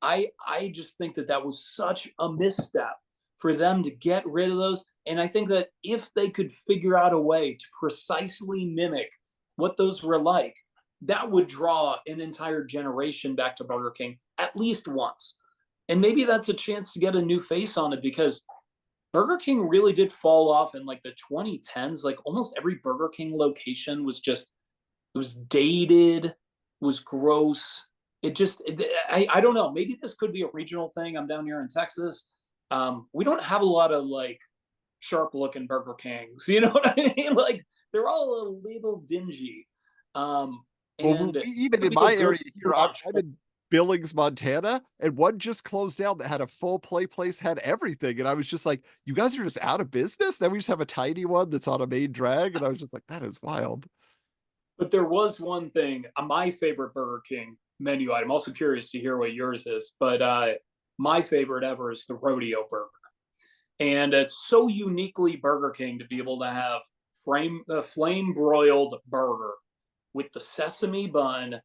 I just think that that was such a misstep for them to get rid of those. And I think that if they could figure out a way to precisely mimic what those were like, that would draw an entire generation back to Burger King at least once. And maybe that's a chance to get a new face on it, because Burger King really did fall off in like the 2010s. Like almost every Burger King location was just, it was dated, was gross. I don't know. Maybe this could be a regional thing. I'm down here in Texas. We don't have a lot of like sharp looking Burger Kings. You know what I mean? Like they're all a little dingy. well, And even in maybe my a good area here, lunch. I'm in Billings, Montana, and one just closed down that had a full play place, had everything. And I was just like, you guys are just out of business? Then we just have a tiny one that's on a main drag. And I was just like, that is wild. But there was one thing, my favorite Burger King menu item. Also curious to hear what yours is, but my favorite ever is the rodeo burger. And it's so uniquely Burger King to be able to have flame broiled burger with the sesame bun,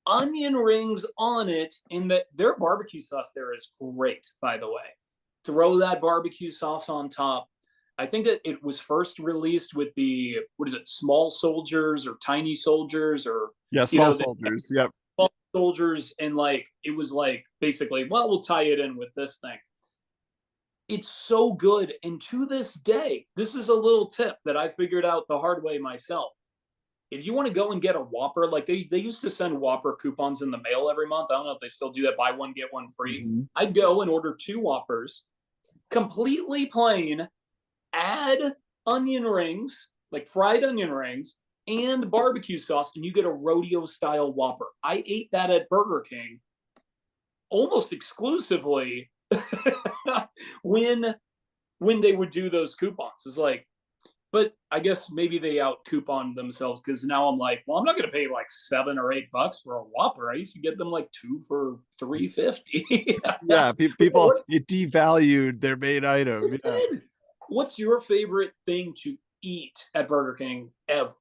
onion rings on it, and their barbecue sauce there is great, by the way. Throw that barbecue sauce on top. I think that it was first released with the, what is it, small soldiers or tiny soldiers, or Yeah, you small know, soldiers. Yep. small soldiers, and like it was like basically, well, we'll tie it in with this thing. It's so good, and to this day, this is a little tip that I figured out the hard way myself. If you want to go and get a Whopper, like they used to send Whopper coupons in the mail every month. I don't know if they still do that. Buy one get one free. I'd go and order 2 Whoppers, completely plain, add onion rings, like fried onion rings, and barbecue sauce, and you get a rodeo style Whopper. I ate that at Burger King almost exclusively when they would do those coupons. It's like, but I guess maybe they out coupon themselves, because now I'm like, well, I'm not going to pay like $7 or $8 for a Whopper. I used to get them like 2 for $3.50. Yeah, people, it devalued their main item. It Yeah. did. What's your favorite thing to eat at Burger King ever?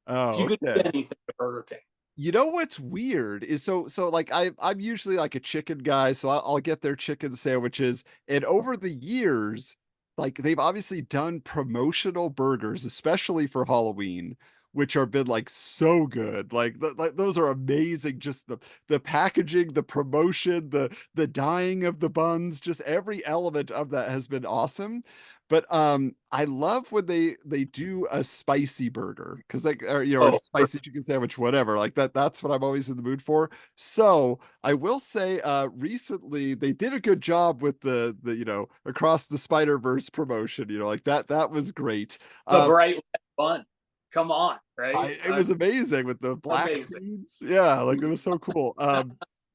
If you Oh, could eat okay. anything at Burger King. You know what's weird is so like I'm usually like a chicken guy, so I'll get their chicken sandwiches. And over the years, like they've obviously done promotional burgers, especially for Halloween, which are been like so good. Like those are amazing. Just the packaging, the promotion, the dyeing of the buns, just every element of that has been awesome. But I love when they do a spicy burger, because like, or you know, or a Oh, spicy chicken sandwich, whatever, like that's what I'm always in the mood for. So I will say recently they did a good job with the you know, Across the Spider-Verse promotion, you know, like that was great. the um bright red bun. Come on, right? it was amazing with the black Amazing. seeds. Yeah, like it was so cool.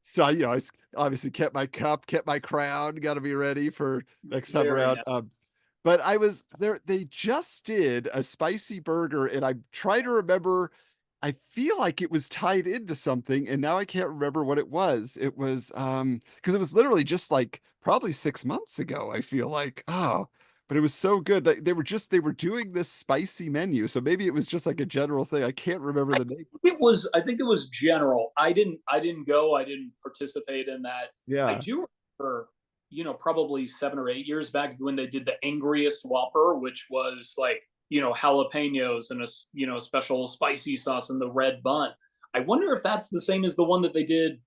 So you know, obviously kept my cup, kept my crown, got to be ready for next time Very around. nice. But I was there, they just did a spicy burger, and I'm trying to remember. I feel like it was tied into something, and now I can't remember what it was. It was because it was literally just like probably 6 months ago, I feel like. Oh, but it was so good. They were doing this spicy menu, so maybe it was just like a general thing. I can't remember the name. I think it was general. I didn't go. I didn't participate in that. I Yeah. do remember, probably 7 or 8 years back when they did the angriest Whopper, which was like, jalapenos and a special spicy sauce in the red bun. I wonder if that's the same as the one that they did,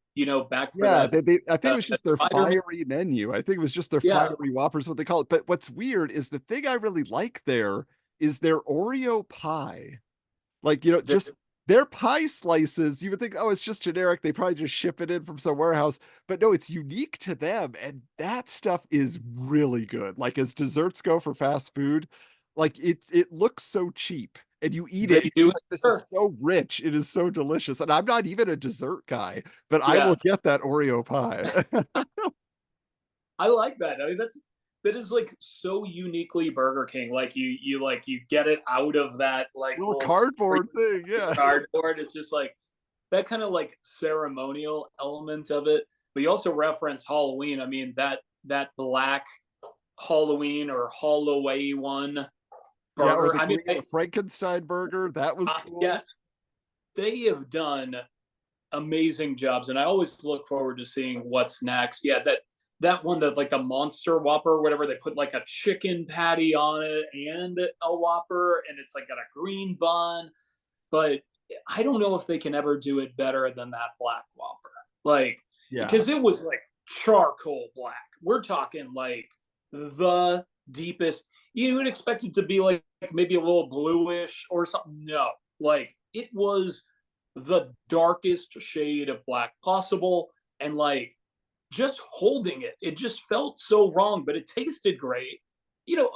back for Yeah, that. I think it was just their Spider-Man. fiery menu. I think it was just their Yeah, fiery Whoppers, what they call it. But what's weird is the thing I really like there is their Oreo pie. Like, just their pie slices, you would think, oh, it's just generic. They probably just ship it in from some warehouse. But no, it's unique to them. And that stuff is really good. Like, as desserts go for fast food, like it looks so cheap. And you eat it, they and you're do just it. like, this is Sure. so rich. It is so delicious. And I'm not even a dessert guy, but I will Yeah, get that Oreo pie. I like that. I mean, that is like so uniquely Burger King. Like you get it out of that like Little little cardboard thing. Yeah. cardboard. It's just like that kind of like ceremonial element of it. But you also reference Halloween. I mean that black Halloween or Holloway one Yeah. Or burger. I mean, the Frankenstein burger. That was yeah, cool. they have done amazing jobs, and I always look forward to seeing what's next. Yeah, that one, that like the monster Whopper or whatever, they put like a chicken patty on it and a Whopper, and it's like got a green bun. But I don't know if they can ever do it better than that black Whopper. Like, Yeah. because it was like charcoal black. We're talking like the deepest. You would expect it to be like maybe a little bluish or something. No, like it was the darkest shade of black possible. And like just holding it, it just felt so wrong, but it tasted great.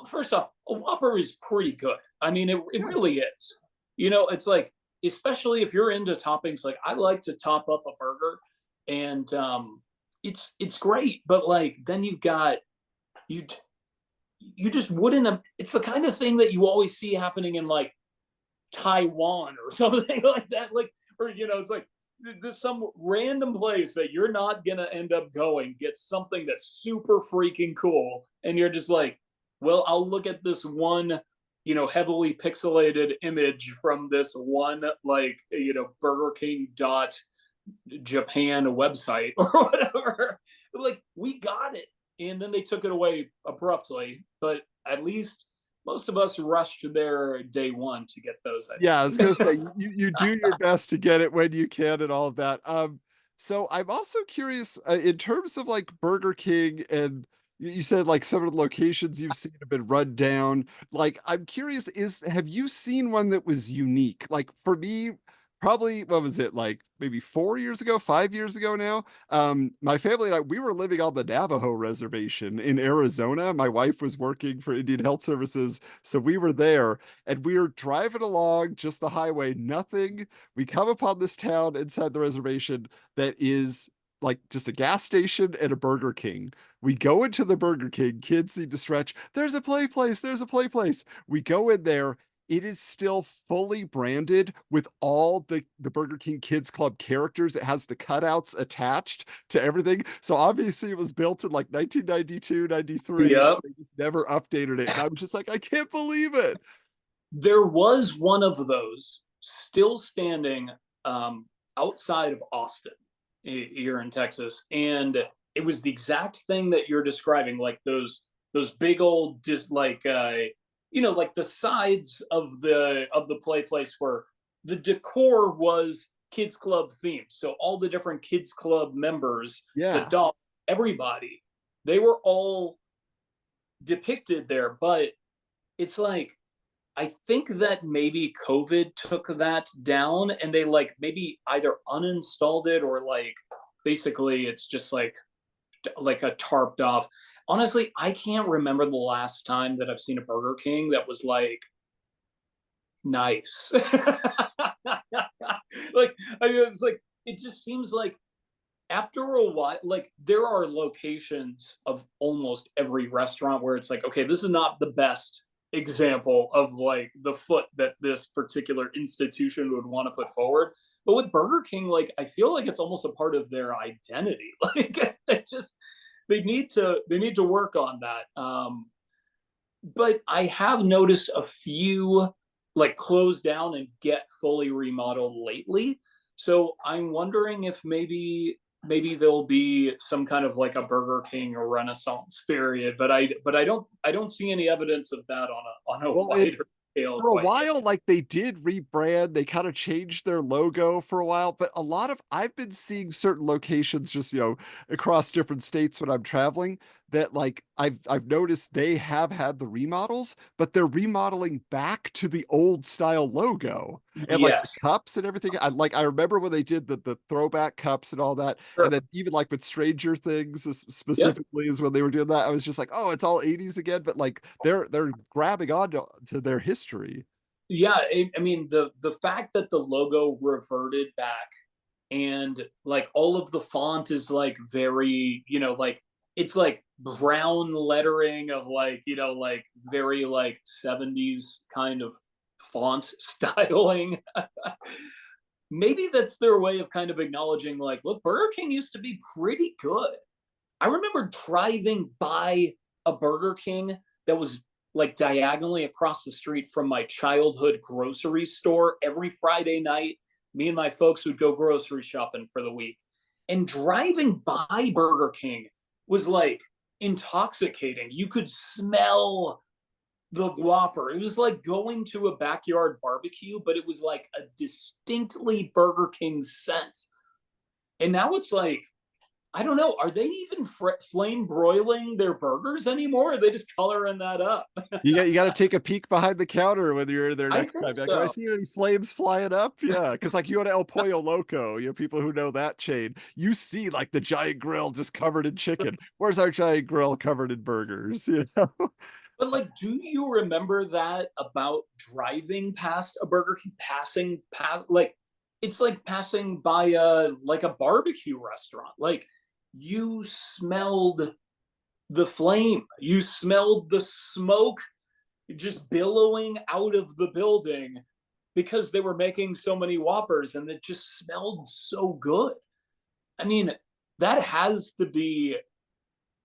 First off, a Whopper is pretty good. I mean, it Yeah. really is. It's like, especially if you're into toppings, like I like to top up a burger, and it's great. But like then you you just wouldn't have. It's the kind of thing that you always see happening in like Taiwan or something like that. Like, or it's like there's some random place that you're not gonna end up going, get something that's super freaking cool, and you're just like, well, I'll look at this one, heavily pixelated image from this one, like, Burger King dot Japan website or whatever. Like, we got it, and then they took it away abruptly. But at least most of us rushed there day one to get those, I Yeah, I was gonna think. say you do your best to get it when you can and all of that. So I'm also curious in terms of like Burger King, and you said like some of the locations you've seen have been run down. Like, I'm curious, have you seen one that was unique? Like for me, probably what was it, like maybe 4 years ago, 5 years ago now? My family and I, we were living on the Navajo reservation in Arizona. My wife was working for Indian Health Services, so we were there, and we are driving along just the highway, nothing. We come upon this town inside the reservation that is like just a gas station and a Burger King. We go into the Burger King, kids need to stretch. There's a play place, there's a play place. We go in there. It is still fully branded with all the Burger King Kids Club characters. It has the cutouts attached to everything. So obviously it was built in like 1992, 93. Yeah. They just never updated it. And I was just like, I can't believe it. There was one of those still standing, outside of Austin, here in Texas, and it was the exact thing that you're describing, like those big old, just like, like the sides of the play place where the decor was kids club themed. So all the different kids club members, the Yeah. dog, everybody, they were all depicted there. But it's like, I think that maybe COVID took that down, and they like maybe either uninstalled it or like basically it's just like a tarped off. Honestly, I can't remember the last time that I've seen a Burger King that was like nice. Like, I mean, it's like it just seems like after a while, like there are locations of almost every restaurant where it's like, okay, this is not the best example of like the foot that this particular institution would want to put forward. But with Burger King, like I feel like it's almost a part of their identity. Like they need to work on that. but I have noticed a few like close down and get fully remodeled lately. So I'm wondering if maybe there'll be some kind of like a Burger King or Renaissance period, but I don't see any evidence of that on a Well, wider scale for a quite yet. while, like they did rebrand, they kind of changed their logo for a while, but a lot of I've been seeing certain locations just, across different states when I'm traveling that like I've noticed they have had the remodels, but they're remodeling back to the old style logo and like the Yes, cups and everything. I remember when they did the throwback cups and all that, and sure. then even like with Stranger Things Yep. specifically is when they were doing that. I was just like, oh, it's all 80s again, but like they're grabbing on to their history. Yeah, I mean the fact that the logo reverted back and like all of the font is like very, like it's like brown lettering of like, like very like 70s kind of font styling. Maybe that's their way of kind of acknowledging like, look, Burger King used to be pretty good. I remember driving by a Burger King that was like diagonally across the street from my childhood grocery store every Friday night. Me and my folks would go grocery shopping for the week. And driving by Burger King was like intoxicating. You could smell the Whopper. It was like going to a backyard barbecue, but it was like a distinctly Burger King scent. And now it's like, I don't know. Are they even flame broiling their burgers anymore? Or are they just coloring that up? You got to take a peek behind the counter when you're there I next think time. Like, have I so. seen any flames flying up? Yeah, because like you go to El Pollo Loco, people who know that chain, you see like the giant grill just covered in chicken. Where's our giant grill covered in burgers? But like, do you remember that about driving past a Burger King, passing past like it's like passing by a barbecue restaurant. Like you smelled the flame, you smelled the smoke just billowing out of the building because they were making so many Whoppers and it just smelled so good. I mean, that has to be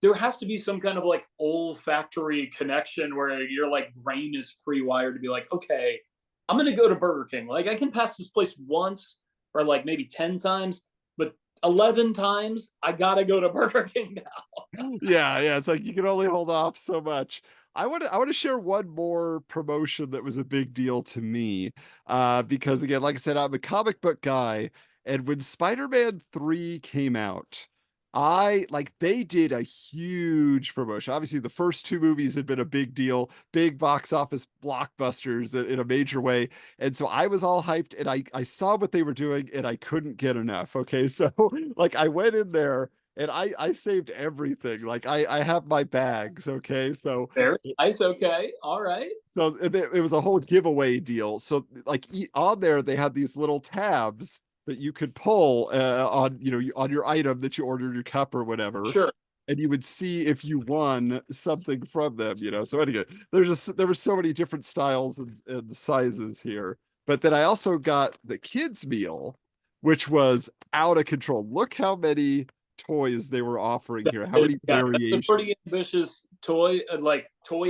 there has to be some kind of like olfactory connection where your like brain is pre-wired to be like, okay, I'm gonna go to Burger King. Like I can pass this place once or like maybe 10 times, but 11 times I gotta go to Burger King now. Yeah, it's like you can only hold off so much. I want to share one more promotion that was a big deal to me. Because again, like I said, I'm a comic book guy, and when Spider-Man 3 came out, I like they did a huge promotion. Obviously, the first two movies had been a big deal, big box office blockbusters in a major way. And so I was all hyped and I saw what they were doing and I couldn't get enough. Okay. So like I went in there and I saved everything. Like I have my bags, okay? Very nice. Okay. All right. It was a whole giveaway deal. So like on there they had these little tabs that you could pull on on your item that you ordered your cup or whatever, Sure. and you would see if you won something from them. So anyway, there were so many different styles and sizes here. But then I also got the kids meal, which was out of control. Look how many toys they were offering here, how many Yeah, that's a variations. pretty ambitious toy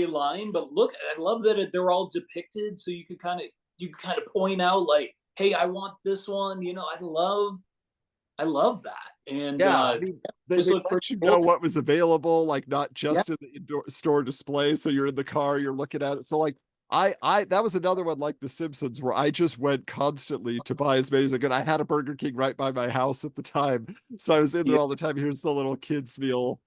line. But look, I love that they're all depicted, so you could kind of point out like, hey, I want this one. I love that, and Yeah, I mean, those they look pretty let you cool. know what was available, like not Yeah, just in the indoor store display. So you're in the car, you're looking at it. So like I that was another one like The Simpsons where I just went constantly to buy as many as I could. I had a Burger King right by my house at the time. So I was in there yeah. all the time. Here's the little kids meal,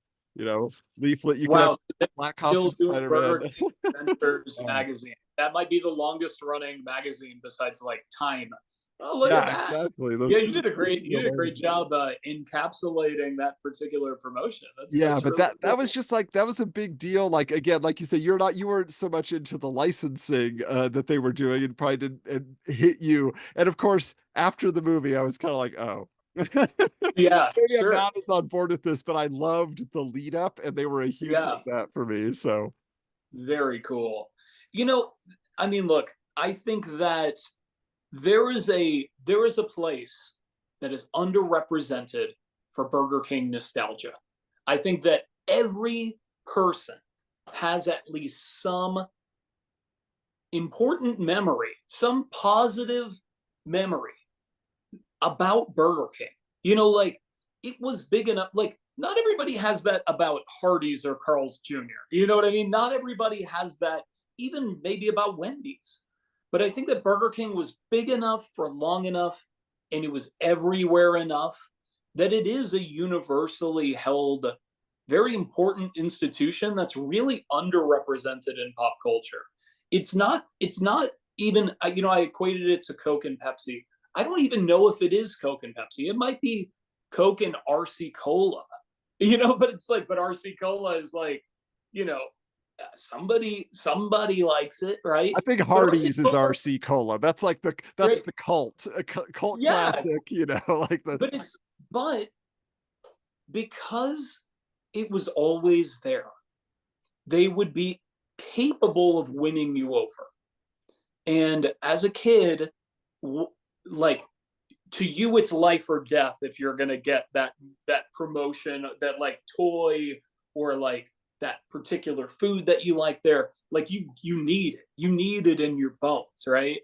leaflet. You can have Wow, they Black still Costume do Spider-Man. Burger King Adventures Yes. magazine. That might be the longest running magazine besides like Time. Oh, look at Yeah, that. exactly. Those Yeah, you kids did a great you meal did a great magazine. job encapsulating that particular promotion. That's Yeah, that's but really that was cool. just like that was a big deal. Like again, like you said, you weren't so much into the licensing that they were doing and probably didn't and hit you. And of course, after the movie, I was kind of like, oh. Yeah, Maybe I'm sure. not as on board with this, but I loved the lead up and they were a huge part Yeah, of that for me. So very cool. You know, I mean, look, I think that there is a place that is underrepresented for Burger King nostalgia. I think that every person has at least some important memory, some positive memory about Burger King. You know, like it was big enough. Like not everybody has that about Hardee's or Carl's Jr. You know what I mean? Not everybody has that, even maybe about Wendy's. But I think that Burger King was big enough for long enough, and it was everywhere enough that it is a universally held, very important institution that's really underrepresented in pop culture. It's not. It's not even. You know, I equated it to Coke and Pepsi. I don't even know if it is Coke and Pepsi. It might be Coke and RC Cola, you know, but it's like, but RC Cola is like, you know, somebody likes it, right? I think But RC Hardee's is Cola, RC Cola. That's like that's right? the cult, cult Yeah, classic, you know, like the but it's but because it was always there, they would be capable of winning you over. And as a kid, like to you it's life or death if you're going to get that promotion, that like toy, or like that particular food that you like there. Like you need it in your bones, right?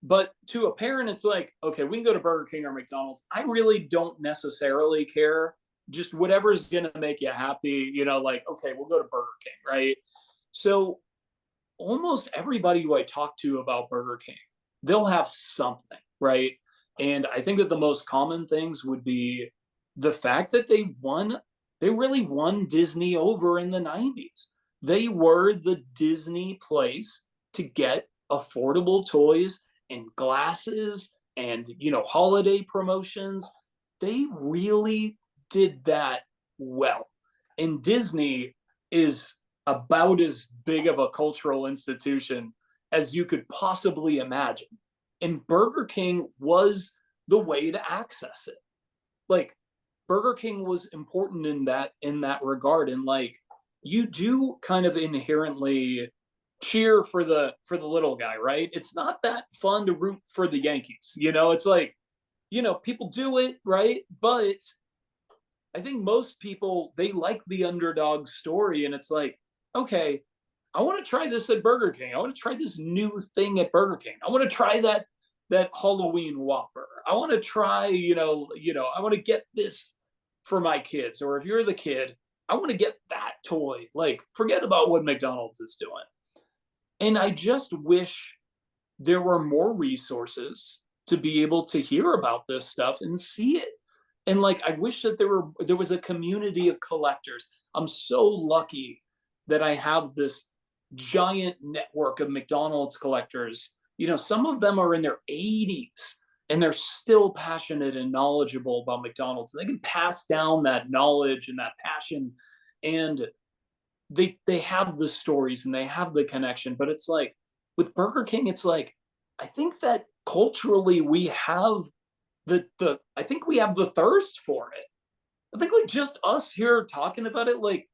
But to a parent it's like, okay, we can go to Burger King or McDonald's, I really don't necessarily care, just whatever's going to make you happy, you know, like okay, we'll go to Burger King, right? So almost everybody who I talk to about Burger King, they'll have something, right? And I think that the most common things would be the fact that they really won Disney over in the 90s. They were the Disney place to get affordable toys and glasses and, you know, holiday promotions. They really did that well. And Disney is about as big of a cultural institution as you could possibly imagine. And Burger King was the way to access it. Like Burger King was important in that regard. And like you do kind of inherently cheer for the little guy, right? It's not that fun to root for the Yankees. You know, it's like, you know, people do it, right? But I think most people, they like the underdog story, and it's like, okay, I want to try this at Burger King. I want to try this new thing at Burger King. I want to try that Halloween Whopper. I want to try, I want to get this for my kids. Or if you're the kid, I want to get that toy. Like, forget about what McDonald's is doing. And I just wish there were more resources to be able to hear about this stuff and see it. And like I wish that there was a community of collectors. I'm so lucky that I have this giant network of McDonald's collectors. You know, some of them are in their 80s and they're still passionate and knowledgeable about McDonald's. And they can pass down that knowledge and that passion, and they have the stories and they have the connection. But it's like with Burger King, it's like I think that culturally we have the I think we have the thirst for it. I think like just us here talking about it, like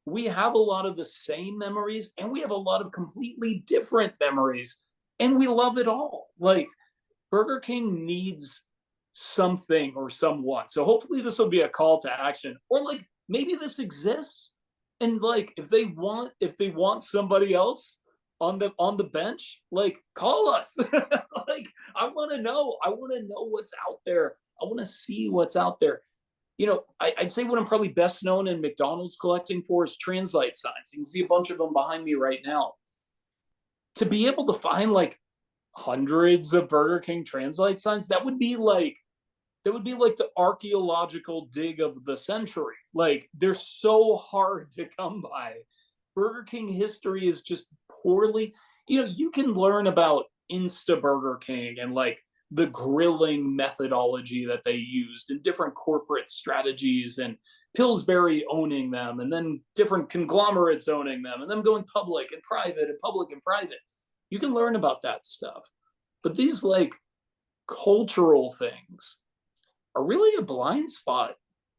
we have a lot of the same memories and we have a lot of completely different memories, and we love it all. Like Burger King needs something or someone. So hopefully this will be a call to action, or like maybe this exists, and like if they want somebody else on the bench, like call us. Like I want to know what's out there. I want to see what's out there. You know, I'd say what I'm probably best known in McDonald's collecting for is translate signs. You can see a bunch of them behind me right now. To be able to find like hundreds of Burger King translate signs, that would be like the archaeological dig of the century. Like they're so hard to come by. Burger King history is just poorly, you know, you can learn about Insta Burger King and like the grilling methodology that they used and different corporate strategies, and Pillsbury owning them and then different conglomerates owning them and them going public and private and public and private. You can learn about that stuff. But these like cultural things are really a blind spot.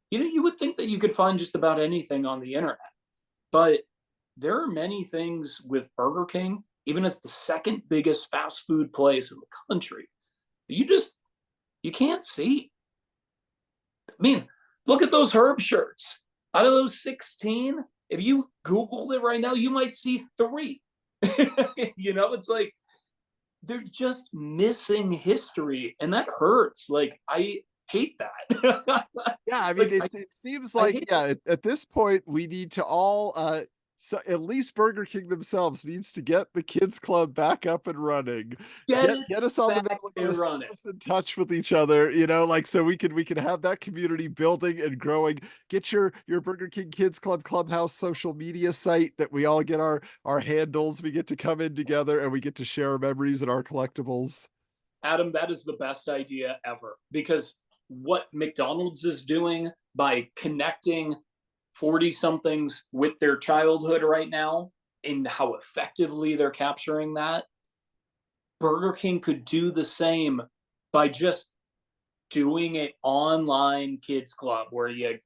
You know, you would think that you could find just about anything on the internet, but there are many things with Burger King, even as the second biggest fast food place in the country, that you can't see. I mean, look at those Herb shirts. Out of those 16, if you Googled it right now, you might see 3. It's like they're just missing history, and that hurts. Like, I hate that. Yeah, I mean, Like, it seems I like, hate yeah, at this point, we need to all, so at least Burger King themselves needs to get the kids club back up and running. get it Get us on the back mailing and list, run get it. us in touch with each other, like so we can have that community building and growing. Get your Burger King Kids Club Clubhouse social media site that we all get our handles. We get to come in together and we get to share our memories and our collectibles. Adam, that is the best idea ever, because what McDonald's is doing by connecting 40 somethings with their childhood right now and how effectively they're capturing that, Burger King could do the same by just doing it online kids club where you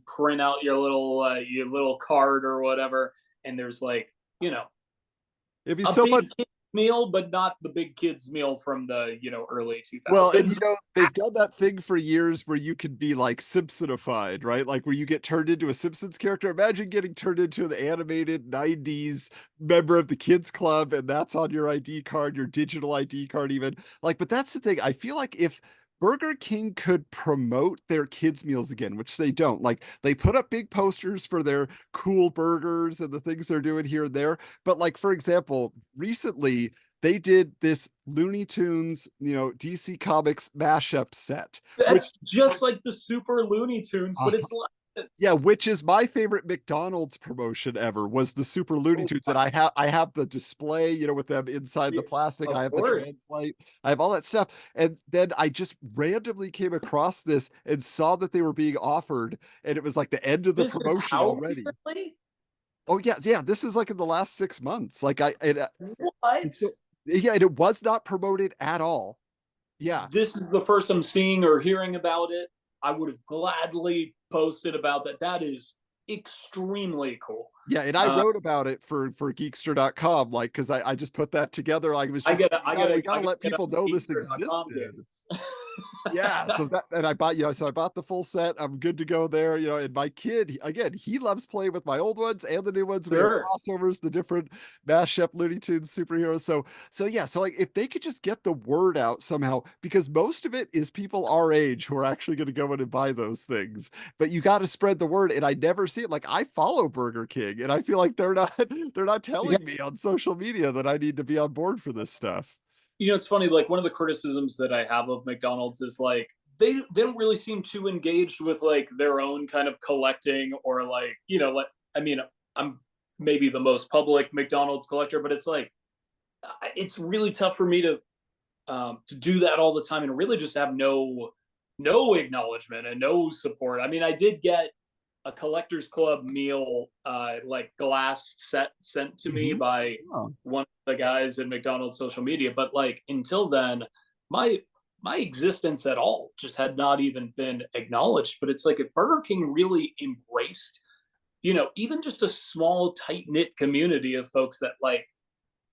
print out your little card or whatever, and there's like, It'd be a so big much. kids meal, but not the big kids meal from the early Well, and 2000s. they've done that thing for years where you can be like Simpsonified, right? Like where you get turned into a Simpsons character. Imagine getting turned into an animated 90s member of the kids club, and that's on your ID card, your digital ID card, even. Like, but that's the thing. I feel like if Burger King could promote their kids' meals again, which they don't. Like they put up big posters for their cool burgers and the things they're doing here and there. But like, for example, recently they did this Looney Tunes, DC Comics mashup set, which, That's just like the Super Looney Tunes, uh, but it's yeah, licensed. which is my favorite McDonald's promotion ever was the Super Looney Oh, Tunes. And I have the display, with them inside yeah, the plastic. of I have the course. translate. I have all that stuff. And then I just randomly came across this and saw that they were being offered, and it was like the end of the This is promotion how already. recently? Oh yeah, yeah. This is like in the last 6 months. Like What? it's so, yeah, and it was not promoted at all. Yeah. This is the first I'm seeing or hearing about it. I would have gladly posted about that. That is extremely cool. Yeah, and I Uh, wrote about it for Geekster.com, like, because I just put that together. Like, it was just, we I gotta gotta let get on people know this Geekster.com existed. game. Yeah, so that, and I bought the full set. I'm good to go there, and my kid, again, he loves playing with my old ones and the new ones. We have Sure. crossovers, the different mashup Looney Tunes superheroes. So yeah, so like if they could just get the word out somehow, because most of it is people our age who are actually going to go in and buy those things. But you got to spread the word, and I never see it. Like I follow Burger King, and I feel like they're not Yeah. telling me on social media that I need to be on board for this stuff. It's funny. Like, one of the criticisms that I have of McDonald's is like they don't really seem too engaged with like their own kind of collecting, or like, like, I mean, I'm maybe the most public McDonald's collector, but it's like it's really tough for me to do that all the time and really just have no acknowledgement and no support. I mean, I did get a collectors club meal, like glass set sent to me Mhm. by Oh. one of the guys in McDonald's social media, but like until then, my my existence at all just had not even been acknowledged. But it's like if Burger King really embraced, even just a small tight knit community of folks that like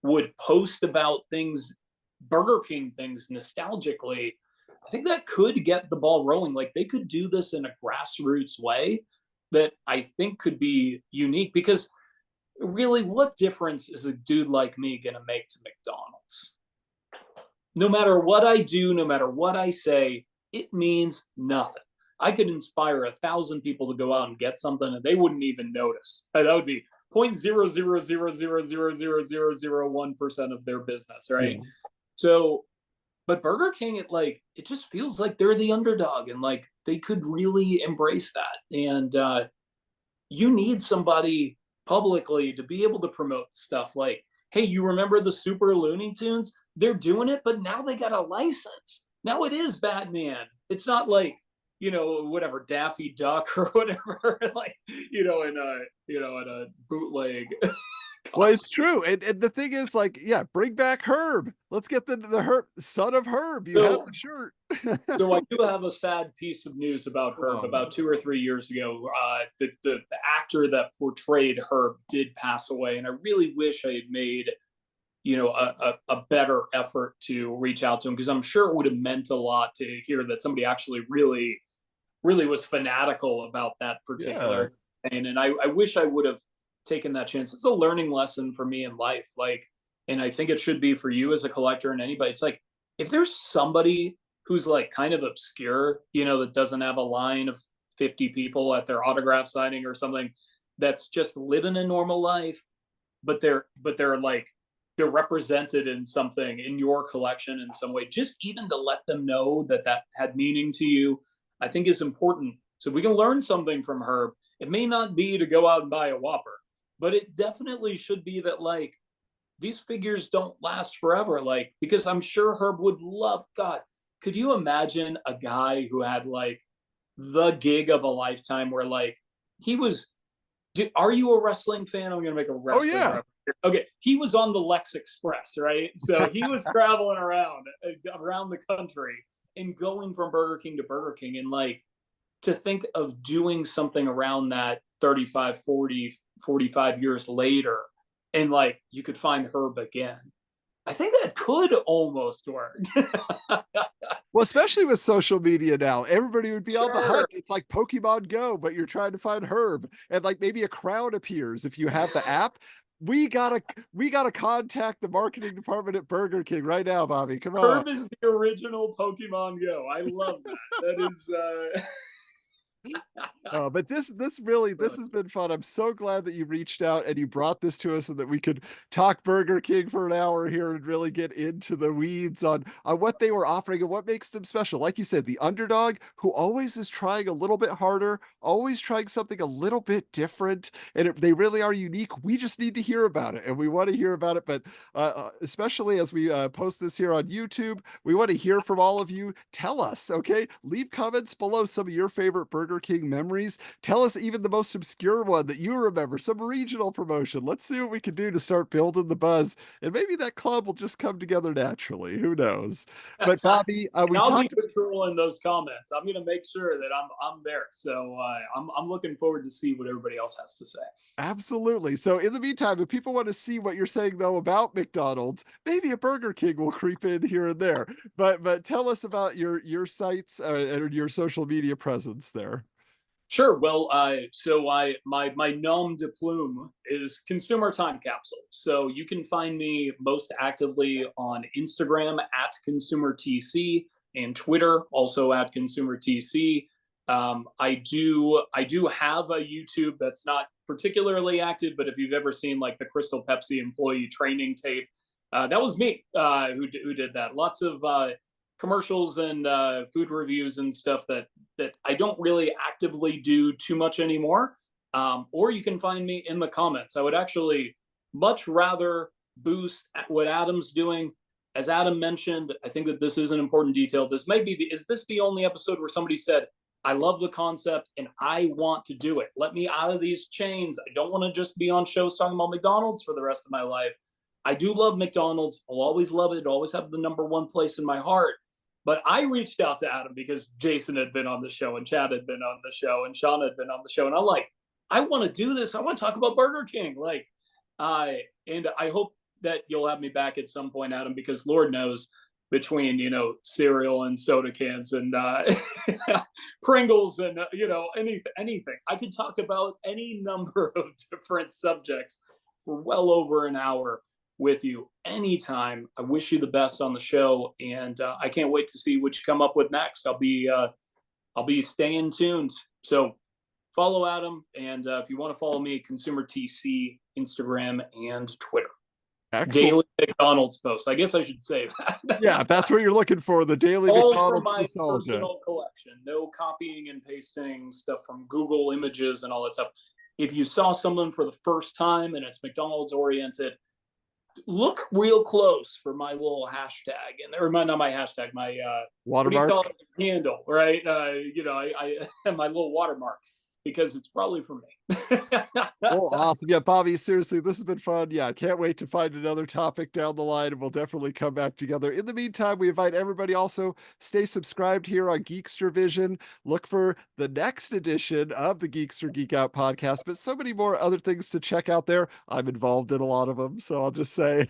would post about things, Burger King things nostalgically, I think that could get the ball rolling. Like they could do this in a grassroots way that I think could be unique, because really, what difference is a dude like me going to make to McDonald's? No matter what I do, no matter what I say, it means nothing. I could inspire 1,000 people to go out and get something, and they wouldn't even notice. That would be 0.000000001% of their business, right? Yeah. So, but Burger King, it just feels like they're the underdog, and like they could really embrace that. And you need somebody publicly to be able to promote stuff like, hey, you remember the Super Looney Tunes? They're doing it, but now they got a license. Now it is Batman. It's not like, whatever, Daffy Duck or whatever, like, in a bootleg. Well, it's true. And the thing is, like, yeah, bring back Herb. Let's get the Herb, son of Herb. You have So, the shirt. so I do have a sad piece of news about Herb. Oh, About 2 or 3 years ago, the actor that portrayed Herb did pass away, and I really wish I had made a better effort to reach out to him, because I'm sure it would have meant a lot to hear that somebody actually really was fanatical about that yeah. particular insane. And I wish I would have taken that chance. It's a learning lesson for me in life. Like, and I think it should be for you as a collector and anybody. It's like, if there's somebody who's like kind of obscure, that doesn't have a line of 50 people at their autograph signing or something, that's just living a normal life, but they're represented in something in your collection in some way, just even to let them know that had meaning to you, I think is important. So we can learn something from Herb. It may not be to go out and buy a Whopper, but it definitely should be that, like, these figures don't last forever. Like, because I'm sure Herb would love, God, could you imagine a guy who had like the gig of a lifetime where like he was, are you a wrestling fan? I'm going to make a wrestling reference. Okay. He was on the Lex Express, right? So he was traveling around the country and going from Burger King to Burger King. And like, to think of doing something around that 35, 40, 45 years later, and like you could find Herb again. I think that could almost work. Well, especially with social media now, everybody would be on the hunt. It's like Pokemon Go, but you're trying to find Herb, and like maybe a crowd appears if you have the app. We gotta contact the marketing department at Burger King right now, Bobby. Come on. Herb is the original Pokemon Go. I love that. That is. But this has been fun. I'm so glad that you reached out and you brought this to us and that we could talk Burger King for an hour here and really get into the weeds on what they were offering and what makes them special. Like you said, the underdog who always is trying a little bit harder, always trying something a little bit different, and they really are unique. We just need to hear about it, and we want to hear about it. But especially as we post this here on YouTube, we want to hear from all of you. Tell us, okay? Leave comments below some of your favorite Burger King memories. Tell us even the most obscure one that you remember, some regional promotion. Let's see what we can do to start building the buzz, and maybe that club will just come together naturally. Who knows? But Bobby, we've I'll talked be patrolling those comments. I'm going to make sure that I'm there. So I'm looking forward to see what everybody else has to say. Absolutely. So in the meantime, if people want to see what you're saying though about McDonald's, maybe a Burger King will creep in here and there. But tell us about your sites and your social media presence there. Sure. Well, my nom de plume is Consumer Time Capsule. So you can find me most actively on Instagram at ConsumerTC and Twitter also at ConsumerTC. I do have a YouTube that's not particularly active, but if you've ever seen like the Crystal Pepsi employee training tape, that was me who did that. Lots of commercials and food reviews and stuff that I don't really actively do too much anymore. Or you can find me in the comments. I would actually much rather boost what Adam's doing. As Adam mentioned, I think that this is an important detail. This may be is this the only episode where somebody said, I love the concept and I want to do it. Let me out of these chains. I don't want to just be on shows talking about McDonald's for the rest of my life. I do love McDonald's. I'll always love it. It'll always have the number one place in my heart. But I reached out to Adam because Jason had been on the show and Chad had been on the show and Sean had been on the show. And I'm like, I want to do this. I want to talk about Burger King. And I hope that you'll have me back at some point, Adam, because Lord knows between, cereal and soda cans and Pringles and, anything. I could talk about any number of different subjects for well over an hour with you anytime. I wish you the best on the show, and I can't wait to see what you come up with next. I'll be staying tuned. So follow Adam, and if you want to follow me, Consumer TC, Instagram and Twitter. Excellent. Daily McDonald's posts. I guess I should say that. Yeah, if that's what you're looking for, the daily all McDonald's from my nostalgia. Personal collection. No copying and pasting stuff from Google Images and all that stuff. If you saw someone for the first time and it's McDonald's oriented, look real close for my little hashtag or not my hashtag, my watermark. What do you call it? Handle, right? I my little watermark, because it's probably for me. Well, awesome. Yeah, Bobby, seriously, this has been fun. Yeah, I can't wait to find another topic down the line, and we'll definitely come back together. In the meantime, we invite everybody also stay subscribed here on Geekster Vision. Look for the next edition of the Geekster Geek Out podcast, but so many more other things to check out there. I'm involved in a lot of them, so I'll just say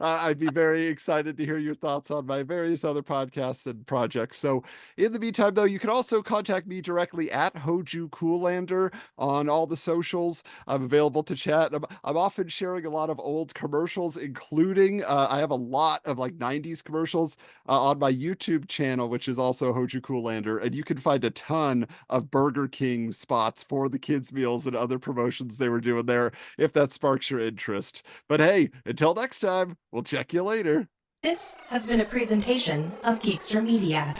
I'd be very excited to hear your thoughts on my various other podcasts and projects. So in the meantime, though, you can also contact me directly at Hoju Cool Coolander on all the socials. I'm available to chat. I'm often sharing a lot of old commercials, including I have a lot of like 90s commercials on my YouTube channel, which is also Hoju Coolander, and you can find a ton of Burger King spots for the kids' meals and other promotions they were doing there if that sparks your interest. But hey, until next time, we'll check you later. This has been a presentation of Geekster Media.